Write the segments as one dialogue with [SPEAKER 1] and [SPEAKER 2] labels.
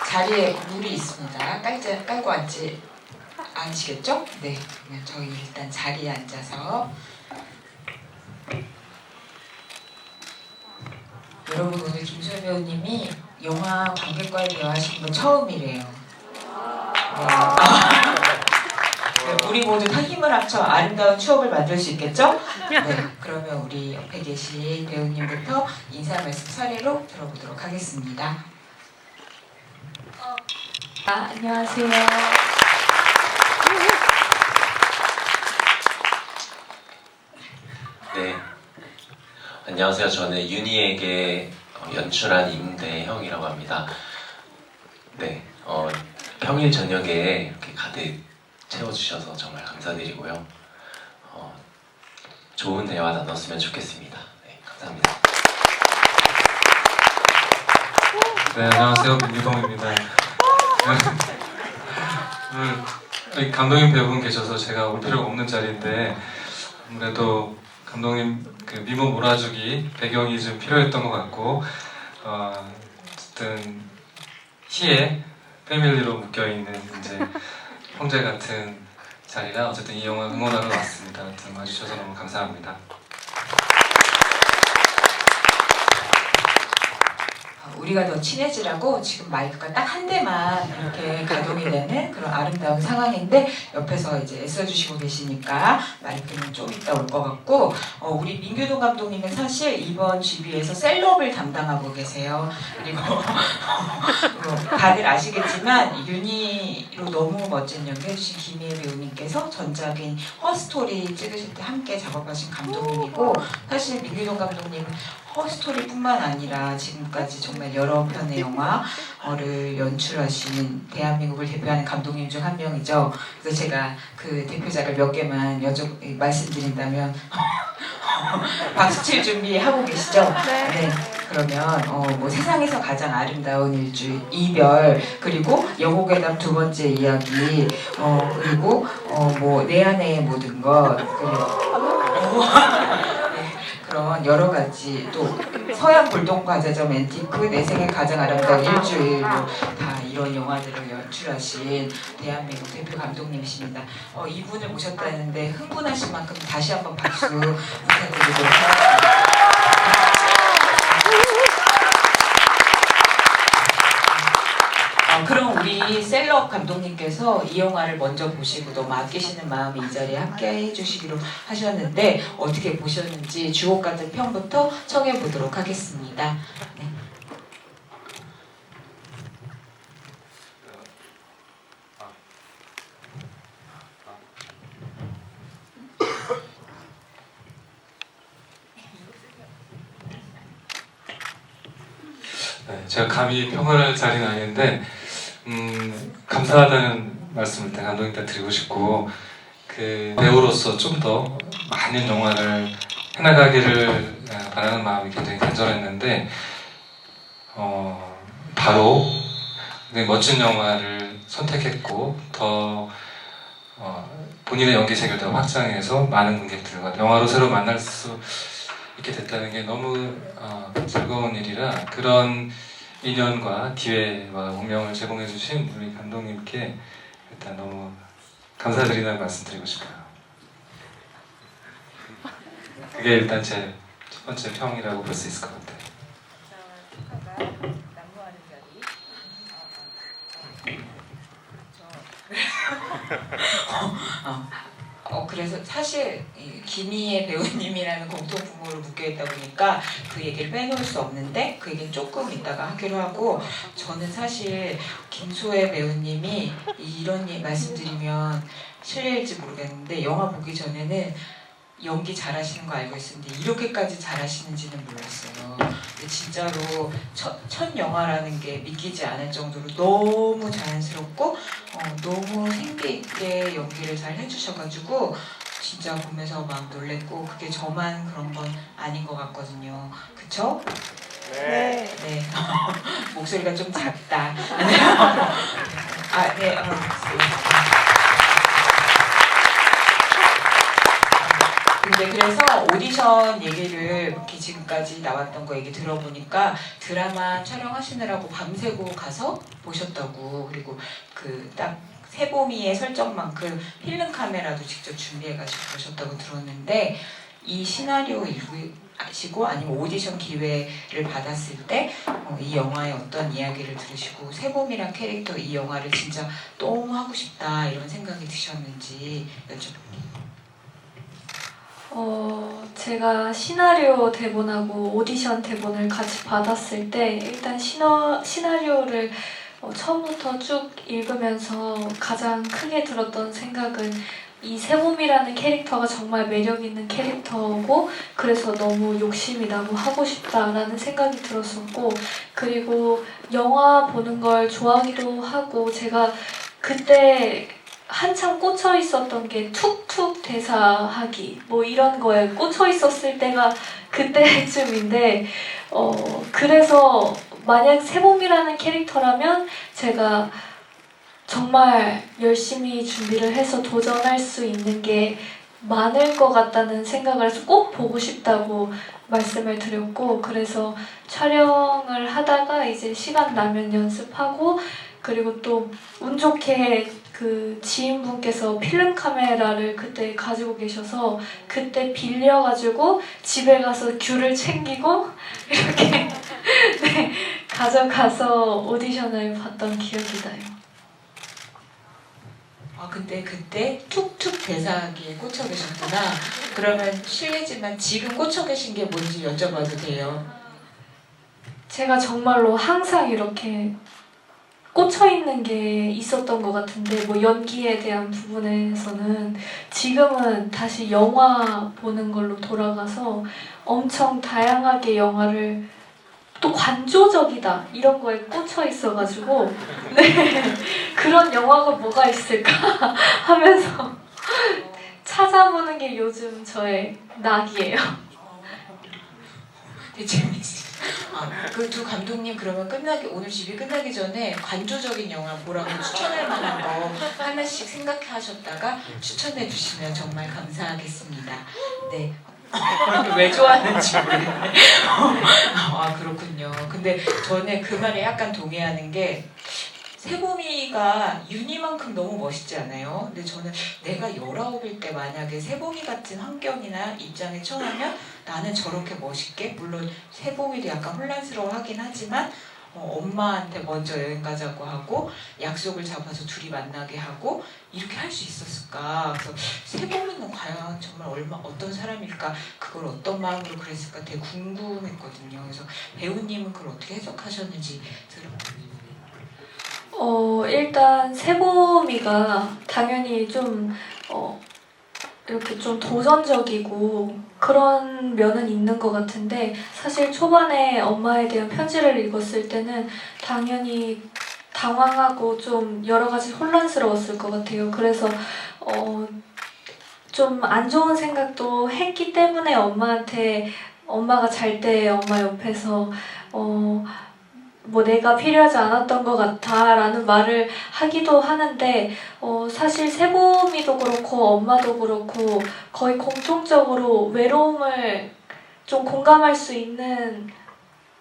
[SPEAKER 1] 자리에 물이 있습니다. 깔고 앉지 않으시겠죠? 네, 그러면 저희 일단 자리에 앉아서. 여러분, 오늘 김소연 배우님이 영화 관객과의 대화하시는 건 처음이래요. 네. 우리 모두 다 힘을 합쳐 아름다운 추억을 만들 수 있겠죠? 네, 그러면 우리 옆에 계신 배우님부터 인사 말씀 차례로 들어보도록 하겠습니다. 안녕하세요.
[SPEAKER 2] 네, 안녕하세요. 저는 윤희에게 연출한 임대형이라고 합니다. 네, 평일 저녁에 이렇게 가득 채워주셔서 정말 감사드리고요. 좋은 대화 나눴으면 좋겠습니다. 네, 감사합니다.
[SPEAKER 3] 네, 안녕하세요. 민유동입니다. 오늘 감독님 배우분 계셔서 제가 올 필요가 없는 자리인데 아무래도 감독님 그 미모 몰아주기 배경이 좀 필요했던 것 같고 어쨌든 희의 패밀리로 묶여있는 이제 형제 같은 자리라 어쨌든 이 영화 응원하러 왔습니다. 하여튼 와주셔서 너무 감사합니다.
[SPEAKER 1] 우리가 더 친해지라고 지금 마이크가 딱 한 대만 이렇게 가동이 되는 그런 아름다운 상황인데 옆에서 이제 애써주시고 계시니까 마이크는 좀 이따 올 것 같고 우리 민규동 감독님은 사실 이번 GB에서 셀럽을 담당하고 계세요. 그리고 다들 아시겠지만 윤희로 너무 멋진 연기해주신 김희애 배우님께서 전작인 허스토리 찍으실 때 함께 작업하신 감독님이고 사실 민규동 감독님은 허스토리뿐만 아니라 지금까지 정말 여러 편의 영화를 연출하시는 대한민국을 대표하는 감독님 중 한 명이죠. 그래서 제가 그 대표작을 몇 개만 말씀드린다면 박수 칠 준비하고 계시죠? 네. 그러면 뭐 세상에서 가장 아름다운 일주일, 이별, 그리고 여고괴담 두 번째 이야기, 그리고 뭐 내 안의 모든 것, 그리고 그런 여러 가지 또 서양 불동과자점 앤티크 내 생애 가장 아름다운 일주일 뭐 다 이런 영화들을 연출하신 대한민국 대표 감독님이십니다. 이분을 모셨다는데 흥분하신 만큼 다시 한번 박수 부탁드리도록 하겠습니다. 그럼 우리 셀럽 감독님께서 이 영화를 먼저 보시고 너무 아끼시는 마음에 이 자리에 함께 해주시기로 하셨는데 어떻게 보셨는지 주옥 같은 평부터 청해 보도록 하겠습니다. 네.
[SPEAKER 3] 네, 제가 감히 평을 할 자리는 아닌데 감사하다는 말씀을 일단 감독님께 드리고 싶고 그 배우로서 좀 더 많은 영화를 해나가기를 바라는 마음이 굉장히 간절했는데 바로 굉장히 멋진 영화를 선택했고 더 본인의 연기 세계를 더 확장해서 많은 관객들과 영화로 새로 만날 수 있게 됐다는 게 너무 즐거운 일이라 그런 인연과 기회와 운명을 제공해 주신 우리 감독님께 일단 너무 감사드리다는 말씀 드리고 싶어요. 그게 일단 제 첫 번째 평이라고 볼 수 있을 것 같아요.
[SPEAKER 1] 그래서 사실 김희애 배우님이라는 공통 부모로 묶여있다 보니까 그 얘기를 빼놓을 수 없는데 그 얘기는 조금 이따가 하기로 하고 저는 사실 김소혜 배우님이 이런 말씀드리면 실례일지 모르겠는데 영화 보기 전에는 연기 잘하시는 거 알고 있었는데 이렇게까지 잘하시는지는 몰랐어요. 근데 진짜로 첫 영화라는 게 믿기지 않을 정도로 너무 자연스럽고 너무 생기 있게 연기를 잘 해주셔가지고 진짜 보면서 막 놀랬고 그게 저만 그런 건 아닌 것 같거든요. 그쵸? 네. 네. 목소리가 좀 작다. 네. 네, 그래서 오디션 얘기를 이렇게 지금까지 나왔던 거 얘기 들어보니까 드라마 촬영하시느라고 밤새고 가서 보셨다고, 그리고 그 딱 세보미의 설정만큼 필름 카메라도 직접 준비해가지고 보셨다고 들었는데, 이 시나리오 읽으시고 아니면 오디션 기회를 받았을 때 이 영화의 어떤 이야기를 들으시고 세봄이란 캐릭터 이 영화를 진짜 너무 하고 싶다 이런 생각이 드셨는지 여쭤볼게요.
[SPEAKER 4] 제가 시나리오 대본하고 오디션 대본을 같이 받았을 때 일단 시나리오를 처음부터 쭉 읽으면서 가장 크게 들었던 생각은 이 세봄이라는 캐릭터가 정말 매력 있는 캐릭터고 그래서 너무 욕심이 나고 하고 싶다라는 생각이 들었었고, 그리고 영화 보는 걸 좋아하기도 하고 제가 그때 한참 꽂혀 있었던 게 툭툭 대사하기 뭐 이런 거에 꽂혀 있었을 때가 그때쯤인데 그래서 만약 세봄이라는 캐릭터라면 제가 정말 열심히 준비를 해서 도전할 수 있는 게 많을 것 같다는 생각을 해서 꼭 보고 싶다고 말씀을 드렸고, 그래서 촬영을 하다가 이제 시간 나면 연습하고, 그리고 또 운 좋게 그 지인분께서 필름 카메라를 그때 가지고 계셔서 그때 빌려가지고 집에 가서 귤을 챙기고 이렇게 네, 가져가서 오디션을 봤던 기억이 나요.
[SPEAKER 1] 근데 그때 툭툭 대사하기에 꽂혀 계셨구나. 그러면 실례지만 지금 꽂혀 계신 게 뭔지 여쭤봐도 돼요?
[SPEAKER 4] 제가 정말로 항상 이렇게 꽂혀 있는 게 있었던 것 같은데, 뭐 연기에 대한 부분에서는 지금은 다시 영화 보는 걸로 돌아가서 엄청 다양하게 영화를 또 관조적이다 이런 거에 꽂혀 있어가지고 네 그런 영화가 뭐가 있을까 하면서 찾아보는 게 요즘 저의 낙이에요.
[SPEAKER 1] 되게 재밌어요. 그 두 감독님 그러면 오늘 집이 끝나기 전에 관조적인 영화 보라고 추천할 만한 거 하나씩 생각하셨다가 추천해 주시면 정말 감사하겠습니다. 네. 왜 좋아하는지 모르겠네. 그렇군요. 근데 저는 그 말에 약간 동의하는 게 세봄이가 윤희만큼 너무 멋있지 않아요? 근데 저는 내가 19일 때 만약에 세봄이 같은 환경이나 입장에 처하면 나는 저렇게 멋있게, 물론 세봄이도 약간 혼란스러워하긴 하지만 엄마한테 먼저 여행 가자고 하고 약속을 잡아서 둘이 만나게 하고 이렇게 할 수 있었을까? 그래서 세봄이는 과연 정말 어떤 사람일까? 그걸 어떤 마음으로 그랬을까? 되게 궁금했거든요. 그래서 배우님은 그걸 어떻게 해석하셨는지 들어보세요.
[SPEAKER 4] 일단 세봄이가 당연히 좀 이렇게 좀 도전적이고 그런 면은 있는 것 같은데, 사실 초반에 엄마에 대한 편지를 읽었을 때는 당연히 당황하고 좀 여러 가지 혼란스러웠을 것 같아요. 그래서 좀 안 좋은 생각도 했기 때문에 엄마가 잘 때 엄마 옆에서 뭐 내가 필요하지 않았던 것 같아 라는 말을 하기도 하는데, 사실 세봄이도 그렇고 엄마도 그렇고 거의 공통적으로 외로움을 좀 공감할 수 있는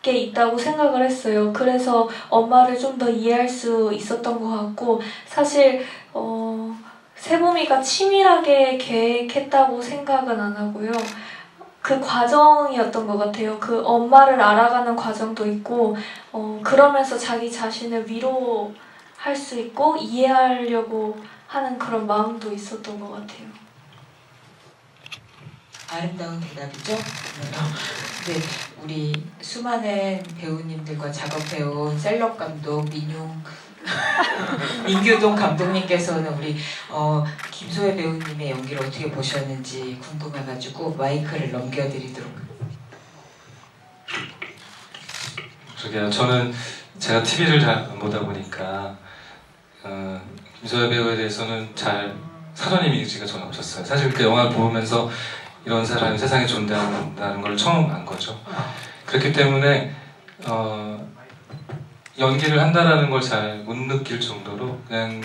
[SPEAKER 4] 게 있다고 생각을 했어요. 그래서 엄마를 좀 더 이해할 수 있었던 것 같고, 사실 세봄이가 치밀하게 계획했다고 생각은 안 하고요. 그 과정이었던 것 같아요. 그 엄마를 알아가는 과정도 있고 그러면서 자기 자신을 위로할 수 있고 이해하려고 하는 그런 마음도 있었던 것 같아요.
[SPEAKER 1] 아름다운 대답이죠? 네, 우리 수많은 배우님들과 작업해온 셀럽 감독 민규동 감독님께서는 우리 김소혜 배우님의 연기를 어떻게 보셨는지 궁금해가지고 마이크를 넘겨드리도록.
[SPEAKER 3] 저는 제가 TV를 잘 안 보다 보니까 김소혜 배우에 대해서는 잘 사전 이미지가 전혀 없었어요. 사실 그 영화를 보면서 이런 사람이 세상에 존재한다는 걸 처음 안 거죠. 그렇기 때문에 연기를 한다라는 걸 잘 못 느낄 정도로 그냥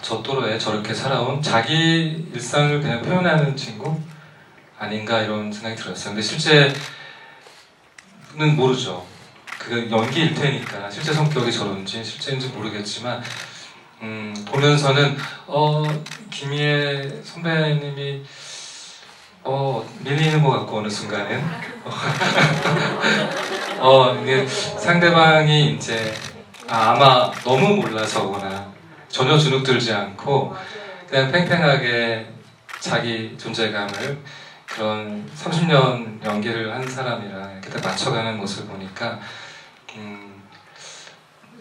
[SPEAKER 3] 저 또래에 저렇게 살아온 자기 일상을 그냥 표현하는 친구, 아닌가 이런 생각이 들었어요. 근데 실제는 모르죠. 그 연기일 테니까 실제 성격이 저런지 실제인지 모르겠지만 보면서는 김희애 선배님이 밀리는 것 같고 어느 순간엔 이게 상대방이 이제 아마 너무 몰라서거나 전혀 주눅들지 않고 그냥 팽팽하게 자기 존재감을 그런 30년 연기를 한 사람이랑 이렇게 딱 맞춰가는 모습을 보니까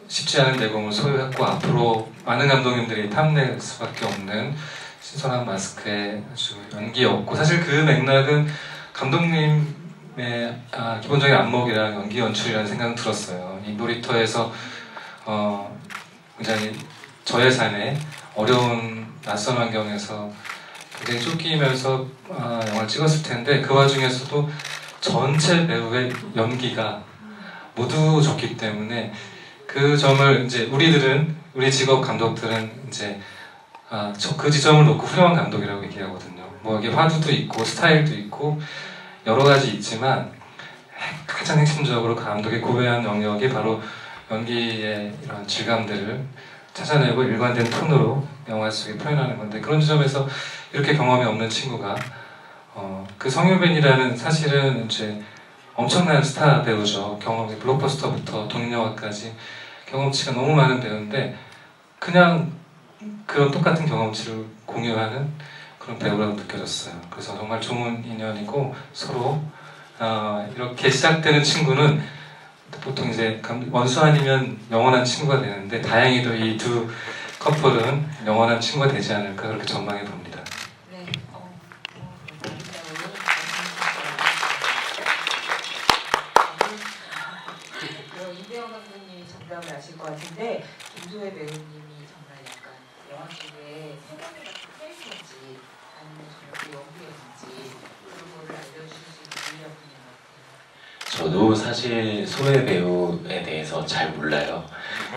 [SPEAKER 3] 쉽지 않은 내공을 소유했고 앞으로 많은 감독님들이 탐낼 수밖에 없는 신선한 마스크의 아주 연기였고 사실 그 맥락은 감독님의 기본적인 안목이랑 연기 연출이라는 생각은 들었어요. 이 놀이터에서 굉장히 저예산의 어려운 낯선 환경에서 굉장히 쫓기면서 영화를 찍었을 텐데 그 와중에서도 전체 배우의 연기가 모두 좋기 때문에 그 점을 이제 우리 직업 감독들은 이제 그 지점을 놓고 훌륭한 감독이라고 얘기하거든요. 뭐 이게 화두도 있고 스타일도 있고 여러 가지 있지만 가장 핵심적으로 감독의 고유한 영역이 바로 연기의 이런 질감들을 찾아내고 일관된 톤으로 영화 속에 표현하는 건데 그런 지점에서 이렇게 경험이 없는 친구가 그 성유빈이라는 사실은 이제 엄청난 스타 배우죠. 경험이 블록버스터부터 독립영화까지 경험치가 너무 많은 배우인데 그냥 그런 똑같은 경험치를 공유하는 그런 배우라고 느껴졌어요. 그래서 정말 좋은 인연이고 서로 이렇게 시작되는 친구는 보통 이제 원수 아니면 영원한 친구가 되는데 다행히도 이 두 커플은 영원한 친구가 되지 않을까 그렇게 전망해 봅니다.
[SPEAKER 1] 네. 그럼 이대영 감독님이 정답을 아실 것 같은데 김소혜 배우님이 정말 약간 영화 속에 세상에 같은 캐릭터인지 아니면 정말 그 연기였는지 그런 거를 알려주실 수 있는 분이라고 같아요.
[SPEAKER 2] 저도 사실 소혜 배우에 대해서 잘 몰라요.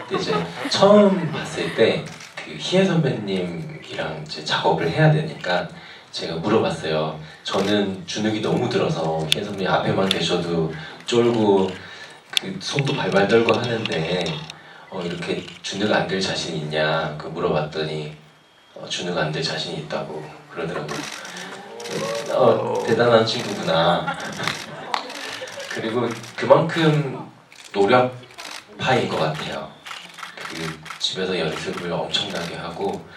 [SPEAKER 2] 근데 이제 처음 봤을 때 그 희애 선배님이랑 이제 작업을 해야 되니까 제가 물어봤어요. 저는 주눅이 너무 들어서 희애 선배님 앞에만 계셔도 쫄고 그 손도 발발 떨고 하는데 이렇게 주눅 안 들 자신 있냐 그 물어봤더니 주눅 안 들 자신이 있다고 그러더라고요. 대단한 친구구나. 그리고 그만큼 노력파인 것 같아요. 그 집에서 연습을 엄청나게 하고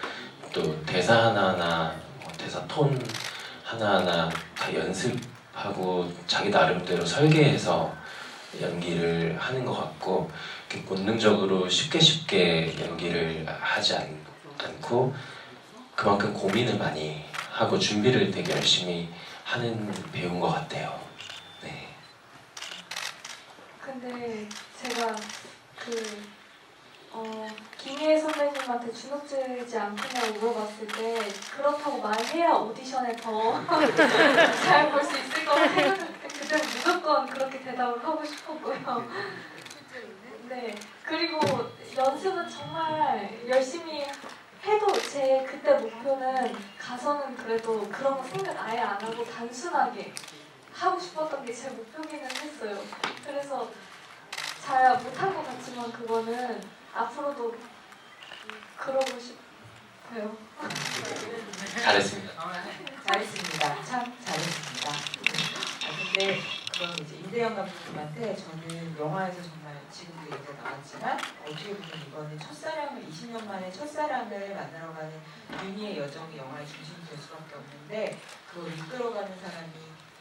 [SPEAKER 2] 또 대사 하나하나, 대사 톤 하나하나 다 연습하고 자기 나름대로 설계해서 연기를 하는 것 같고 이렇게 본능적으로 쉽게 연기를 하지 않고 그만큼 고민을 많이 하고 준비를 되게 열심히 하는 배우인 것 같아요. 네.
[SPEAKER 4] 근데 제가 김희애 선배님한테 주눅들지 않겠냐고 물어봤을 때 그렇다고 말해야 오디션에 더 잘 볼 수 있을 거라고 생각했는데 그때 무조건 그렇게 대답을 하고 싶었고요. 네, 그리고 연습은 정말 열심히 해도 제 그때 목표는 가서는 그래도 그런 거 생각 아예 안 하고 단순하게 하고 싶었던 게 제 목표기는 했어요. 그래서 잘 못한 것 같지만 그거는 앞으로도 그러고 싶어요.
[SPEAKER 2] 잘했습니다.
[SPEAKER 1] 잘했습니다. 참 잘했습니다. 근데 그럼 이제 임대영 감독님한테 저는 영화에서 정말 지금도 얘기가 나왔지만 어떻게 보면 이거는 첫사랑을 20년 만에 첫사랑을 만들어가는 윤희의 여정이 영화의 중심이 될 수밖에 없는데 그걸 이끌어가는 사람이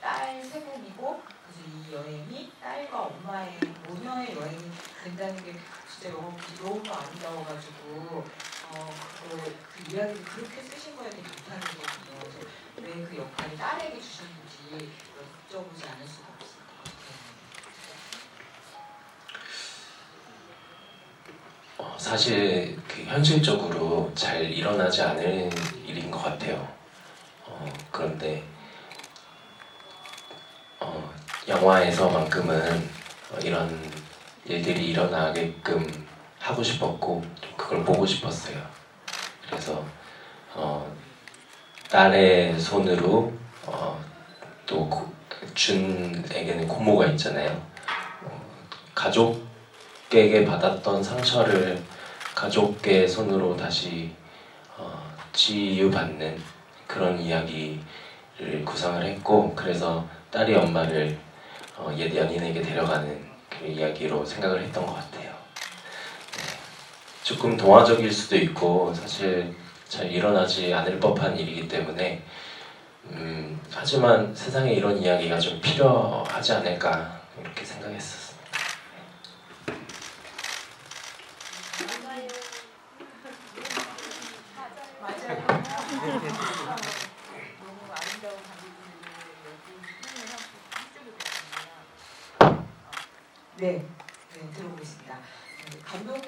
[SPEAKER 1] 딸 세 분이고 그래서 이 여행이 딸과 엄마의 모녀의 여행이 된다는 게 진짜 너무 아름다워가지고 그 이야기를 그렇게 쓰신 거에 되게 좋다는 거거든요. 그래서 왜 그 역할이 딸에게 주셨는지 여쭤보지 않을 수가 없습니다.
[SPEAKER 2] 사실 그 현실적으로 잘 일어나지 않을 일인 것 같아요. 그런데 영화에서만큼은 이런 일들이 일어나게끔 하고 싶었고 좀 그걸 보고 싶었어요. 그래서 딸의 손으로 또 준에게는 고모가 있잖아요. 가족에게 받았던 상처를 가족의 손으로 다시 치유받는 그런 이야기를 구상을 했고, 그래서 딸이 엄마를 옛 연인에게 데려가는 그 이야기로 생각을 했던 것 같아요. 네. 조금 동화적일 수도 있고 사실 잘 일어나지 않을 법한 일이기 때문에 하지만 세상에 이런 이야기가 좀 필요하지 않을까 이렇게 생각했었습니다.
[SPEAKER 1] 네, 들어보겠습니다. 감독님,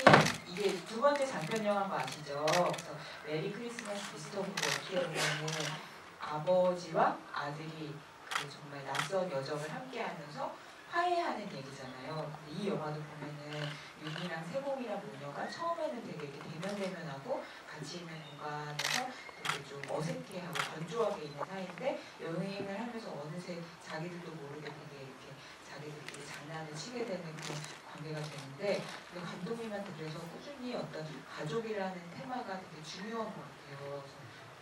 [SPEAKER 1] 이게 두 번째 장편 영화인 거 아시죠? 그래서 메리 크리스마스 미스터 무도 어떻게 보면은 아버지와 아들이 그 정말 낯선 여정을 함께하면서 화해하는 얘기잖아요. 근데 이 영화도 보면은 윤이랑 세봉이랑 모녀가 처음에는 되게 이렇게 대면대면하고 같이 있는 공간에서 되게 좀 어색해하고 건조하게 있는 사이인데 여행을 하면서 어느새 자기들도 모르게 되게 이렇게 자기들끼리 장난을 치게 되는 그런 관계가 되는데, 감독님한테 그래서 꾸준히 어떤 가족이라는 테마가 되게 중요한 것 같아요. 그래서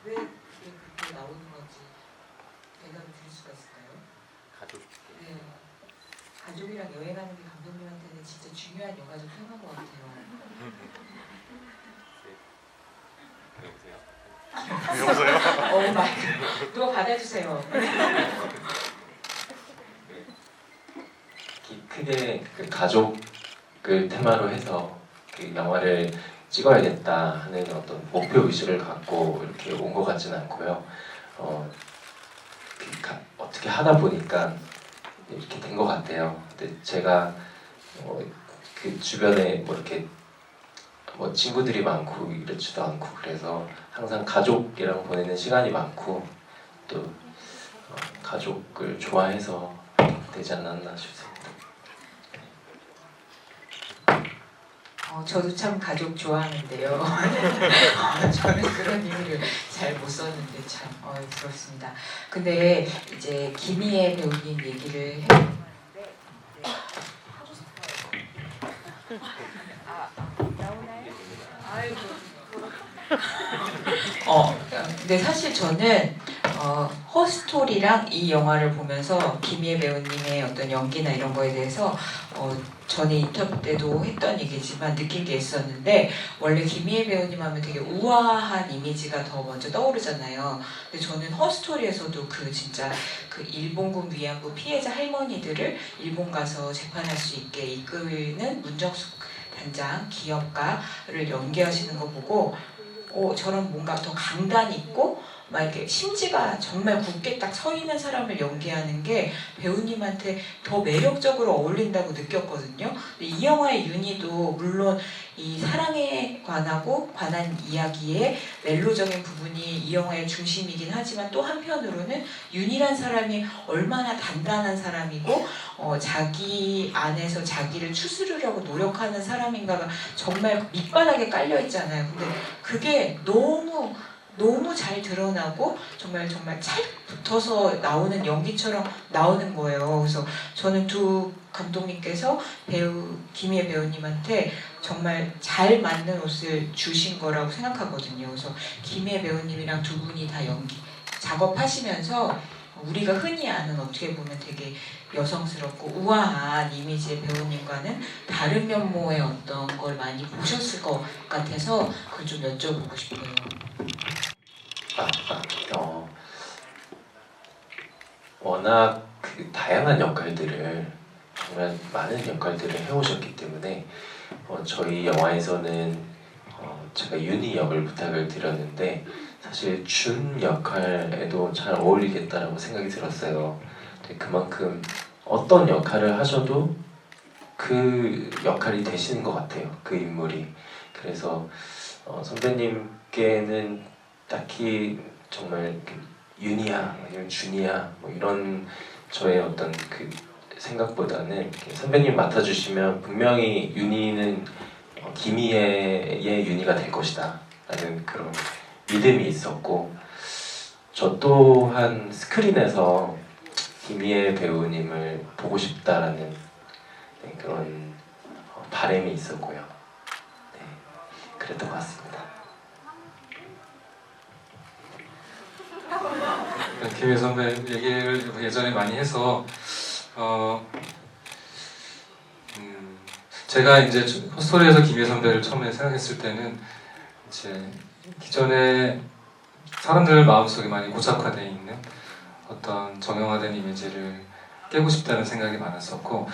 [SPEAKER 1] 왜 그게 그렇게 나오는 건지 대답을 드릴 수가 있을까요?
[SPEAKER 5] 가족.
[SPEAKER 1] 네. 가족이랑 여행하는 게 감독님한테는 진짜 중요한 영화적 테마인 것 같아요.
[SPEAKER 5] 여보세요?
[SPEAKER 1] 마이크 누가 받아주세요.
[SPEAKER 2] 크게 그 가족을 테마로 해서 그 영화를 찍어야겠다 하는 어떤 목표 의식을 갖고 이렇게 온 것 같지는 않고요. 어떻게 하다 보니까 이렇게 된 것 같아요. 근데 제가 그 주변에 뭐 이렇게 뭐 친구들이 많고 이렇지도 않고 그래서 항상 가족이랑 보내는 시간이 많고 또 가족을 좋아해서 되지 않았나 싶습니다.
[SPEAKER 1] 저도 참 가족 좋아하는데요. 저는 그런 의미를 잘 못 썼는데 참 부럽습니다. 근데 이제 김희애 배우님 얘기를 해봤는데 하고 싶어요. 나오나요? 아이고. 근데 사실 저는 허스토리랑 이 영화를 보면서 김희애 배우님의 어떤 연기나 이런 거에 대해서 전에 인터뷰 때도 했던 얘기지만 느낀 게 있었는데, 원래 김희애 배우님 하면 되게 우아한 이미지가 더 먼저 떠오르잖아요. 근데 저는 허스토리에서도 그 진짜 그 일본군 위안부 피해자 할머니들을 일본 가서 재판할 수 있게 이끄는 문정숙 단장 기업가를 연기하시는 거 보고 저런 뭔가 더 강단 있고 막 이렇게 심지가 정말 굳게 딱 서 있는 사람을 연기하는 게 배우님한테 더 매력적으로 어울린다고 느꼈거든요. 근데 이 영화의 윤희도 물론 이 사랑에 관한 이야기의 멜로적인 부분이 이 영화의 중심이긴 하지만 또 한편으로는 윤희란 사람이 얼마나 단단한 사람이고 자기 안에서 자기를 추스르려고 노력하는 사람인가가 정말 밑바닥에 깔려 있잖아요. 근데 그게 너무 잘 드러나고 정말 찰 붙어서 나오는 연기처럼 나오는 거예요. 그래서 저는 두 감독님께서 김희애 배우님한테 정말 잘 맞는 옷을 주신 거라고 생각하거든요. 그래서 김희애 배우님이랑 두 분이 다 작업하시면서 우리가 흔히 아는 어떻게 보면 되게 여성스럽고 우아한 이미지의 배우님과는 다른 면모의 어떤 걸 많이 보셨을 것 같아서 그걸 좀 여쭤보고 싶어요.
[SPEAKER 2] 워낙 그 다양한 역할들을 정말 많은 역할들을 해오셨기 때문에 저희 영화에서는 제가 윤희 역을 부탁을 드렸는데 사실 준 역할에도 잘 어울리겠다라고 생각이 들었어요. 그만큼 어떤 역할을 하셔도 그 역할이 되시는 것 같아요. 그 인물이. 그래서 선배님께는 딱히 정말 윤희야 아니면 준이야 뭐 이런 저의 어떤 그 생각보다는 선배님 맡아주시면 분명히 윤희는 김희애의 윤희가 될 것이다 라는 그런 믿음이 있었고, 저 또한 스크린에서 김희애 배우님을 보고 싶다라는 네, 그런 바람이 있었고요. 네, 그랬던 것 같습니다.
[SPEAKER 3] 김혜 선배 얘기를 예전에 많이 해서 제가 이제 헛소리에서 김혜 선배를 처음에 생각했을 때는 이제 기존에 사람들 마음속에 많이 고착화되어 있는 어떤 정형화된 이미지를 깨고 싶다는 생각이 많았었고,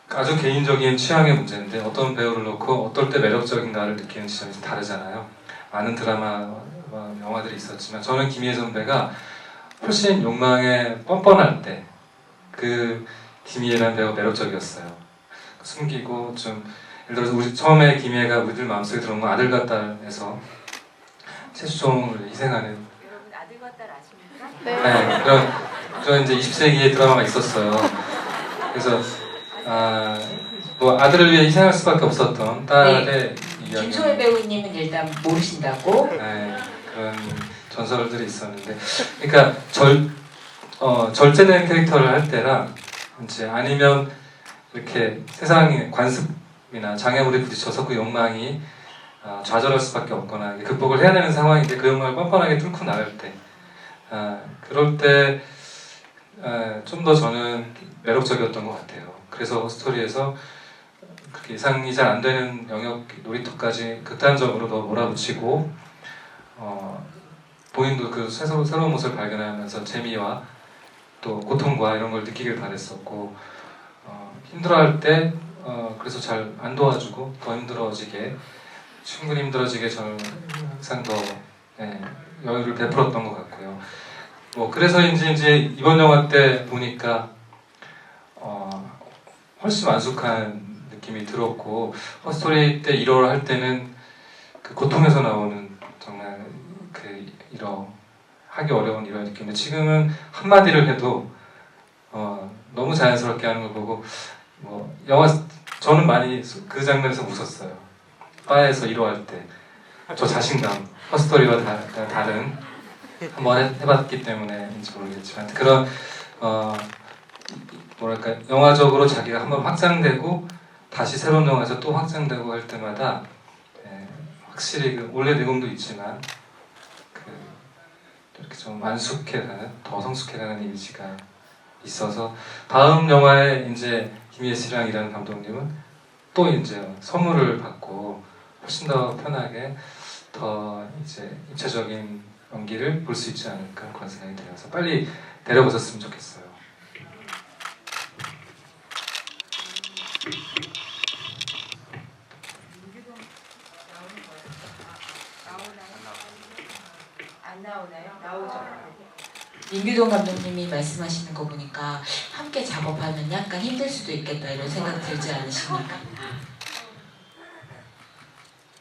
[SPEAKER 3] 아주 개인적인 취향의 문제인데 어떤 배우를 놓고 어떨 때 매력적인가를 느끼는 지점이 좀 다르잖아요. 많은 드라마와 영화들이 있었지만 저는 김희애 선배가 훨씬 욕망에 뻔뻔할 때 그 김희애라는 배우가 매력적이었어요. 숨기고 좀, 예를 들어서 우리 처음에 김희애가 우리들 마음속에 들어온 건 아들 같다 해서 최수종을 희생하는,
[SPEAKER 6] 여러분 아들 같다 아십니까?
[SPEAKER 3] 네, 그런 이제 20세기의 드라마가 있었어요. 그래서 뭐 아들을 위해 희생할 수밖에 없었던 딸의 이야기.
[SPEAKER 1] 김소혜 배우님은 일단 모르신다고.
[SPEAKER 3] 네, 그런 전설들이 있었는데, 그러니까 절제된 캐릭터를 할 때랑 이제 아니면 이렇게 세상의 관습이나 장애물에 부딪혀서 그 욕망이 좌절할 수밖에 없거나 극복을 해야 되는 상황인데 그 욕망을 뻔뻔하게 뚫고 나갈 때, 그럴 때 좀 더 저는 매력적이었던 것 같아요. 그래서 스토리에서 그렇게 예상이 잘 안 되는 영역 놀이터까지 극단적으로 더 몰아붙이고, 본인도 그 새로운 모습을 발견하면서 재미와 또 고통과 이런 걸 느끼길 바랬었고, 힘들어할 때 그래서 잘 안 도와주고 더 힘들어지게, 충분히 힘들어지게 저는 항상 더 여유를 베풀었던 것 같고요. 뭐 그래서인지 이제 이번 영화 때 보니까 훨씬 완숙한 느낌이 들었고, 헛스토리 때 1월 할 때는 그 고통에서 나오는 정말 하기 어려운 이런 느낌인데, 지금은 한마디를 해도 너무 자연스럽게 하는 걸 보고, 뭐 저는 많이 그 장면에서 웃었어요. 바에서 1호 할 때 저 자신감, 헛스토리와 다른 한번 해봤기 때문에인지 모르겠지만 그런 뭐랄까, 영화적으로 자기가 한번 확장되고 다시 새로운 영화에서 또 확장되고 할 때마다 확실히 그 원래 내공도 있지만 이렇게 좀 완숙해가는, 더 성숙해가는 이미지가 있어서, 다음 영화에 이제 김희애 씨랑 일하는 감독님은 또 이제 선물을 받고 훨씬 더 편하게 더 이제 입체적인 연기를 볼 수 있지 않을까 그런 생각이 들어서 빨리 데려보셨으면 좋겠어요.
[SPEAKER 6] 안 나오나요? 나오죠.
[SPEAKER 1] 민규동 감독님이 말씀하시는 거 보니까 함께 작업하면 약간 힘들 수도 있겠다 이런 생각 들지 않으십니까?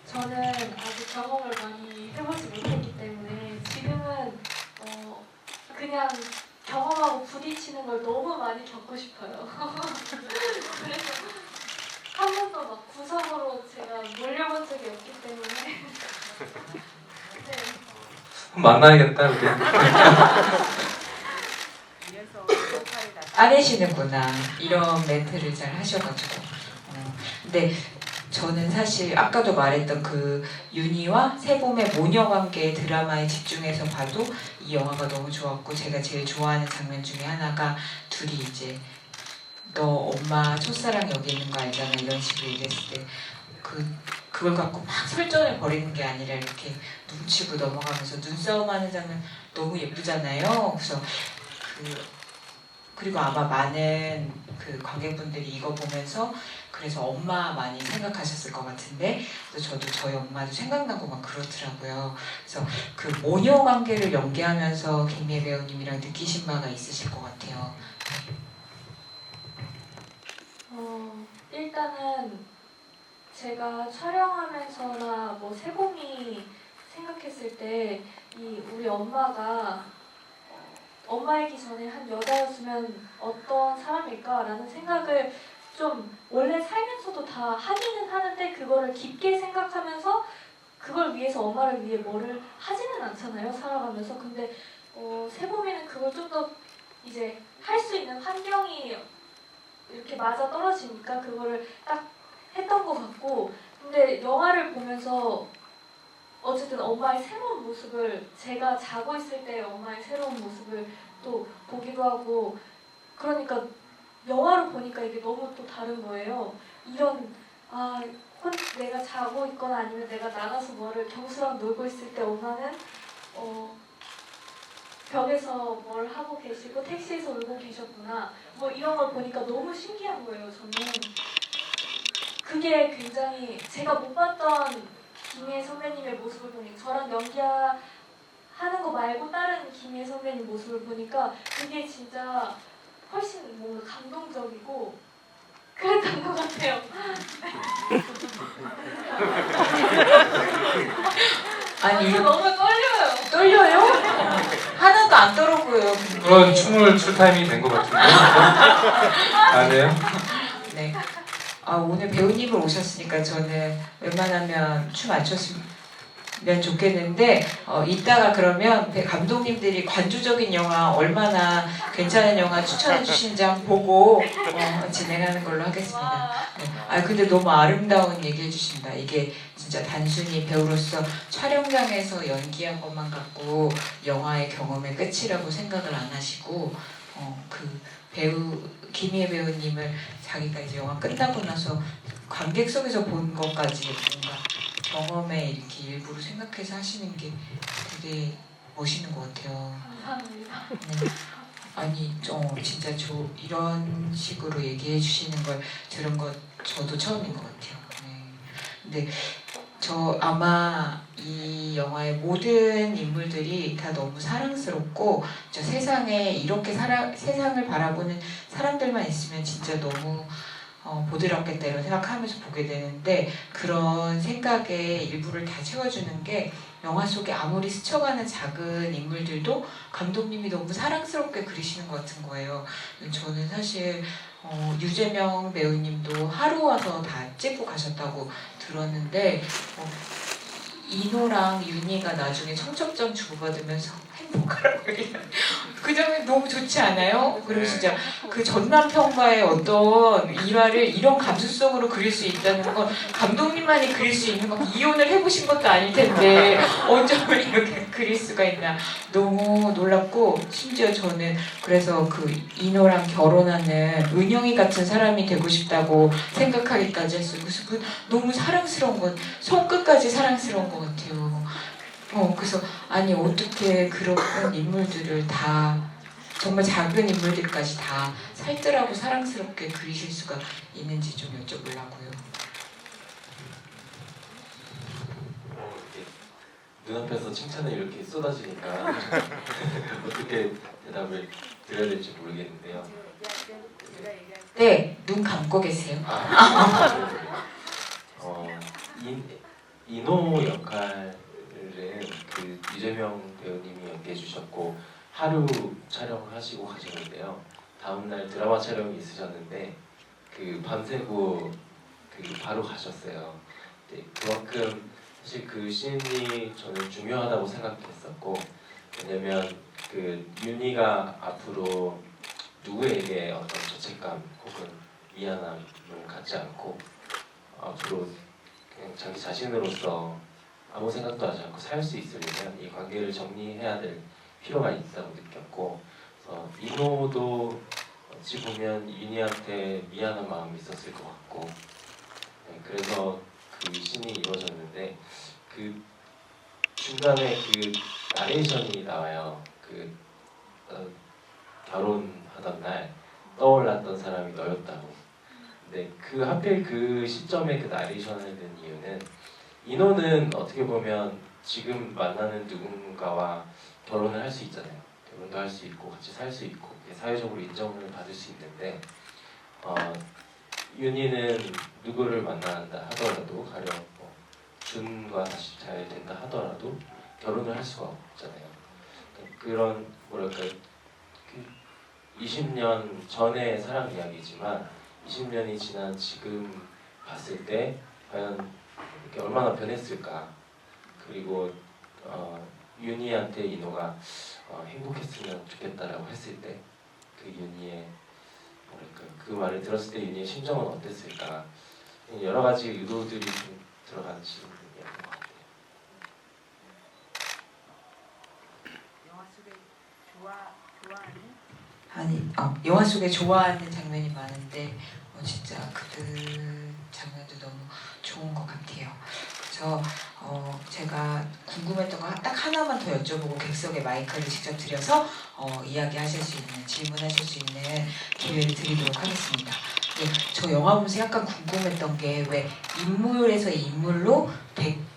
[SPEAKER 4] 저는 아직 경험을 많이 해보지 못했기 때문에 지금은 그냥 경험하고 부딪히는 걸 너무 많이 겪고 싶어요. 그래서 한 번도 막 구석으로 제가 몰려본 적이 없기 때문에 네.
[SPEAKER 3] 만나야겠다 우리.
[SPEAKER 1] 안 하시는구나. 이런 멘트를 잘 하셔가지고. 근데 저는 사실 아까도 말했던 그 윤희와 세봄의 모녀관계 드라마에 집중해서 봐도 이 영화가 너무 좋았고, 제가 제일 좋아하는 장면 중에 하나가 둘이 이제 너 엄마 첫사랑 여기 있는 거 알잖아 이런 식으로 얘기했을 때 그걸 갖고 막 설전을 벌이는 게 아니라 이렇게 눈치고 넘어가면서 눈싸움하는 장면 너무 예쁘잖아요. 그래서 그리고 아마 많은 그 관객분들이 이거 보면서 그래서 엄마 많이 생각하셨을 것 같은데, 그래서 저도 저희 엄마도 생각나고 막 그렇더라고요. 그래서 그 모녀 관계를 연기하면서 김희애 배우님이랑 느끼신 바가 있으실 것 같아요.
[SPEAKER 4] 일단은 제가 촬영하면서나 뭐 세봄이 생각했을 때 이 우리 엄마가 엄마이기 전에 한 여자였으면 어떤 사람일까라는 생각을 좀 원래 살면서도 다 하기는 하는데 그거를 깊게 생각하면서 그걸 위해서 엄마를 위해 뭐를 하지는 않잖아요, 살아가면서. 근데 세봄이는 그걸 좀 더 이제 할 수 있는 환경이 이렇게 맞아 떨어지니까 그거를 딱 했던 것 같고, 근데 영화를 보면서 어쨌든 엄마의 새로운 모습을, 제가 자고 있을 때 엄마의 새로운 모습을 또 보기도 하고, 그러니까 영화를 보니까 이게 너무 또 다른 거예요. 이런 내가 자고 있거나 아니면 내가 나가서 뭐를 경수랑 놀고 있을 때 엄마는 벽에서 뭘 하고 계시고 택시에서 울고 계셨구나, 뭐 이런 걸 보니까 너무 신기한 거예요. 저는 그게 굉장히 제가 못 봤던 김희애 선배님의 모습을 보니까, 저랑 연기하는 거 말고 다른 김희애 선배님 모습을 보니까 그게 진짜 훨씬 뭔가 감동적이고 그랬던 것 같아요.
[SPEAKER 1] 아니
[SPEAKER 4] 저 너무 떨려요.
[SPEAKER 1] 떨려요? 하나도 안 떨어고요.
[SPEAKER 3] 그런 춤을 출 타이밍이 된 것 같은데. 아니에요?
[SPEAKER 1] 네. 오늘 배우님을 오셨으니까 저는 웬만하면 춤 안 췄으면 좋겠는데 이따가 그러면 감독님들이 관조적인 영화 얼마나 괜찮은 영화 추천해 주신지 한번 보고 진행하는 걸로 하겠습니다. 네. 근데 너무 아름다운 얘기 해주신다. 이게 진짜 단순히 배우로서 촬영장에서 연기한 것만 갖고 영화의 경험의 끝이라고 생각을 안 하시고 그 배우 김희애 배우님을 자기가 이제 영화 끝나고 나서 관객석에서 본 것까지 뭔가 경험에 이렇게 일부러 생각해서 하시는 게 되게 멋있는 것 같아요.
[SPEAKER 4] 감사합니다.
[SPEAKER 1] 네. 아니, 진짜 이런 식으로 얘기해 주시는 걸 들은 거 저도 처음인 것 같아요. 네. 근데 저 아마 이 영화의 모든 인물들이 다 너무 사랑스럽고, 저 세상에 이렇게 세상을 바라보는 사람들만 있으면 진짜 너무 보드랍겠다 이런 생각하면서 보게 되는데, 그런 생각의 일부를 다 채워주는 게 영화 속에 아무리 스쳐가는 작은 인물들도 감독님이 너무 사랑스럽게 그리시는 것 같은 거예요. 저는 사실 유재명 배우님도 하루 와서 다 찍고 가셨다고 들었는데 이노랑 윤희가 나중에 청첩장 주고받으면서 행복하라고 그 장면 너무 좋지 않아요? 그리고 진짜 그 전남편과의 어떤 일화를 이런 감수성으로 그릴 수 있다는 건 감독님만이 그릴 수 있는 건, 이혼을 해보신 것도 아닐 텐데 어쩌면 이렇게 그릴 수가 있나, 너무 놀랍고, 심지어 저는 그래서 그 이노랑 결혼하는 은영이 같은 사람이 되고 싶다고 생각하기까지 했어요. 그래서 너무 사랑스러운 건, 손끝까지 사랑스러운 것 같아요. 그래서 아니 어떻게 그런 인물들을 다, 정말 작은 인물들까지 다 살뜰하고 사랑스럽게 그리실 수가 있는지 좀 여쭤보려고요.
[SPEAKER 2] 눈앞에서 칭찬을 이렇게 쏟아지니까 어떻게 대답을 드려야 될지 모르겠는데요.
[SPEAKER 1] 네, 눈 감고 계세요.
[SPEAKER 2] 이노 역할은 그 유재명 배우님이 연기해 주셨고, 하루 촬영을 하시고 가셨는데요. 다음날 드라마 촬영이 있으셨는데 그 밤새고 바로 가셨어요. 네, 그만큼 사실 그 씬이 저는 중요하다고 생각했었고, 왜냐면 그 윤희가 앞으로 누구에게 어떤 죄책감 혹은 미안함을 갖지 않고 앞으로 그냥 자기 자신으로서 아무 생각도 하지 않고 살 수 있으려면 이 관계를 정리해야 될 필요가 있다고 느꼈고, 이노도 어찌 보면 윤희한테 미안한 마음이 있었을 것 같고, 네, 그래서 그 씬이 이루어졌는데 그 중간에 그 나레이션이 나와요. 결혼하던 날 떠올랐던 사람이 너였다고. 근데 그 하필 그 시점에 그 나레이션을 든 이유는, 인호는 어떻게 보면 지금 만나는 누군가와 결혼을 할 수 있잖아요. 결혼도 할 수 있고 같이 살 수 있고 사회적으로 인정을 받을 수 있는데, 윤희는 누구를 만난다 하더라도, 가령 준과 다시 잘 된다 하더라도 결혼을 할 수가 없잖아요. 그런 뭐랄까 20년 전의 사랑 이야기지만 20년이 지난 지금 봤을 때 과연 이렇게 얼마나 변했을까. 그리고 윤희한테 인호가 행복했으면 좋겠다라고 했을 때 그 그 윤희의 뭐랄까 그 말을 들었을 때 윤희의 심정은 어땠을까? 여러 가지 의도들이 좀 들어가는 질문이었던 것 같아요.
[SPEAKER 6] 영화 속에 좋아하는
[SPEAKER 1] 아니, 영화 속에 좋아하는 장면이 많은데 진짜 그 장면도 너무 좋은 것 같아요. 그래서 제가 궁금했던 거 딱 하나만 더 여쭤보고 객석에 마이크를 직접 드려서 이야기하실 수 있는, 질문하실 수 있는 기회를 드리도록 하겠습니다. 예, 저 영화 보면서 약간 궁금했던 게 왜 인물에서 인물로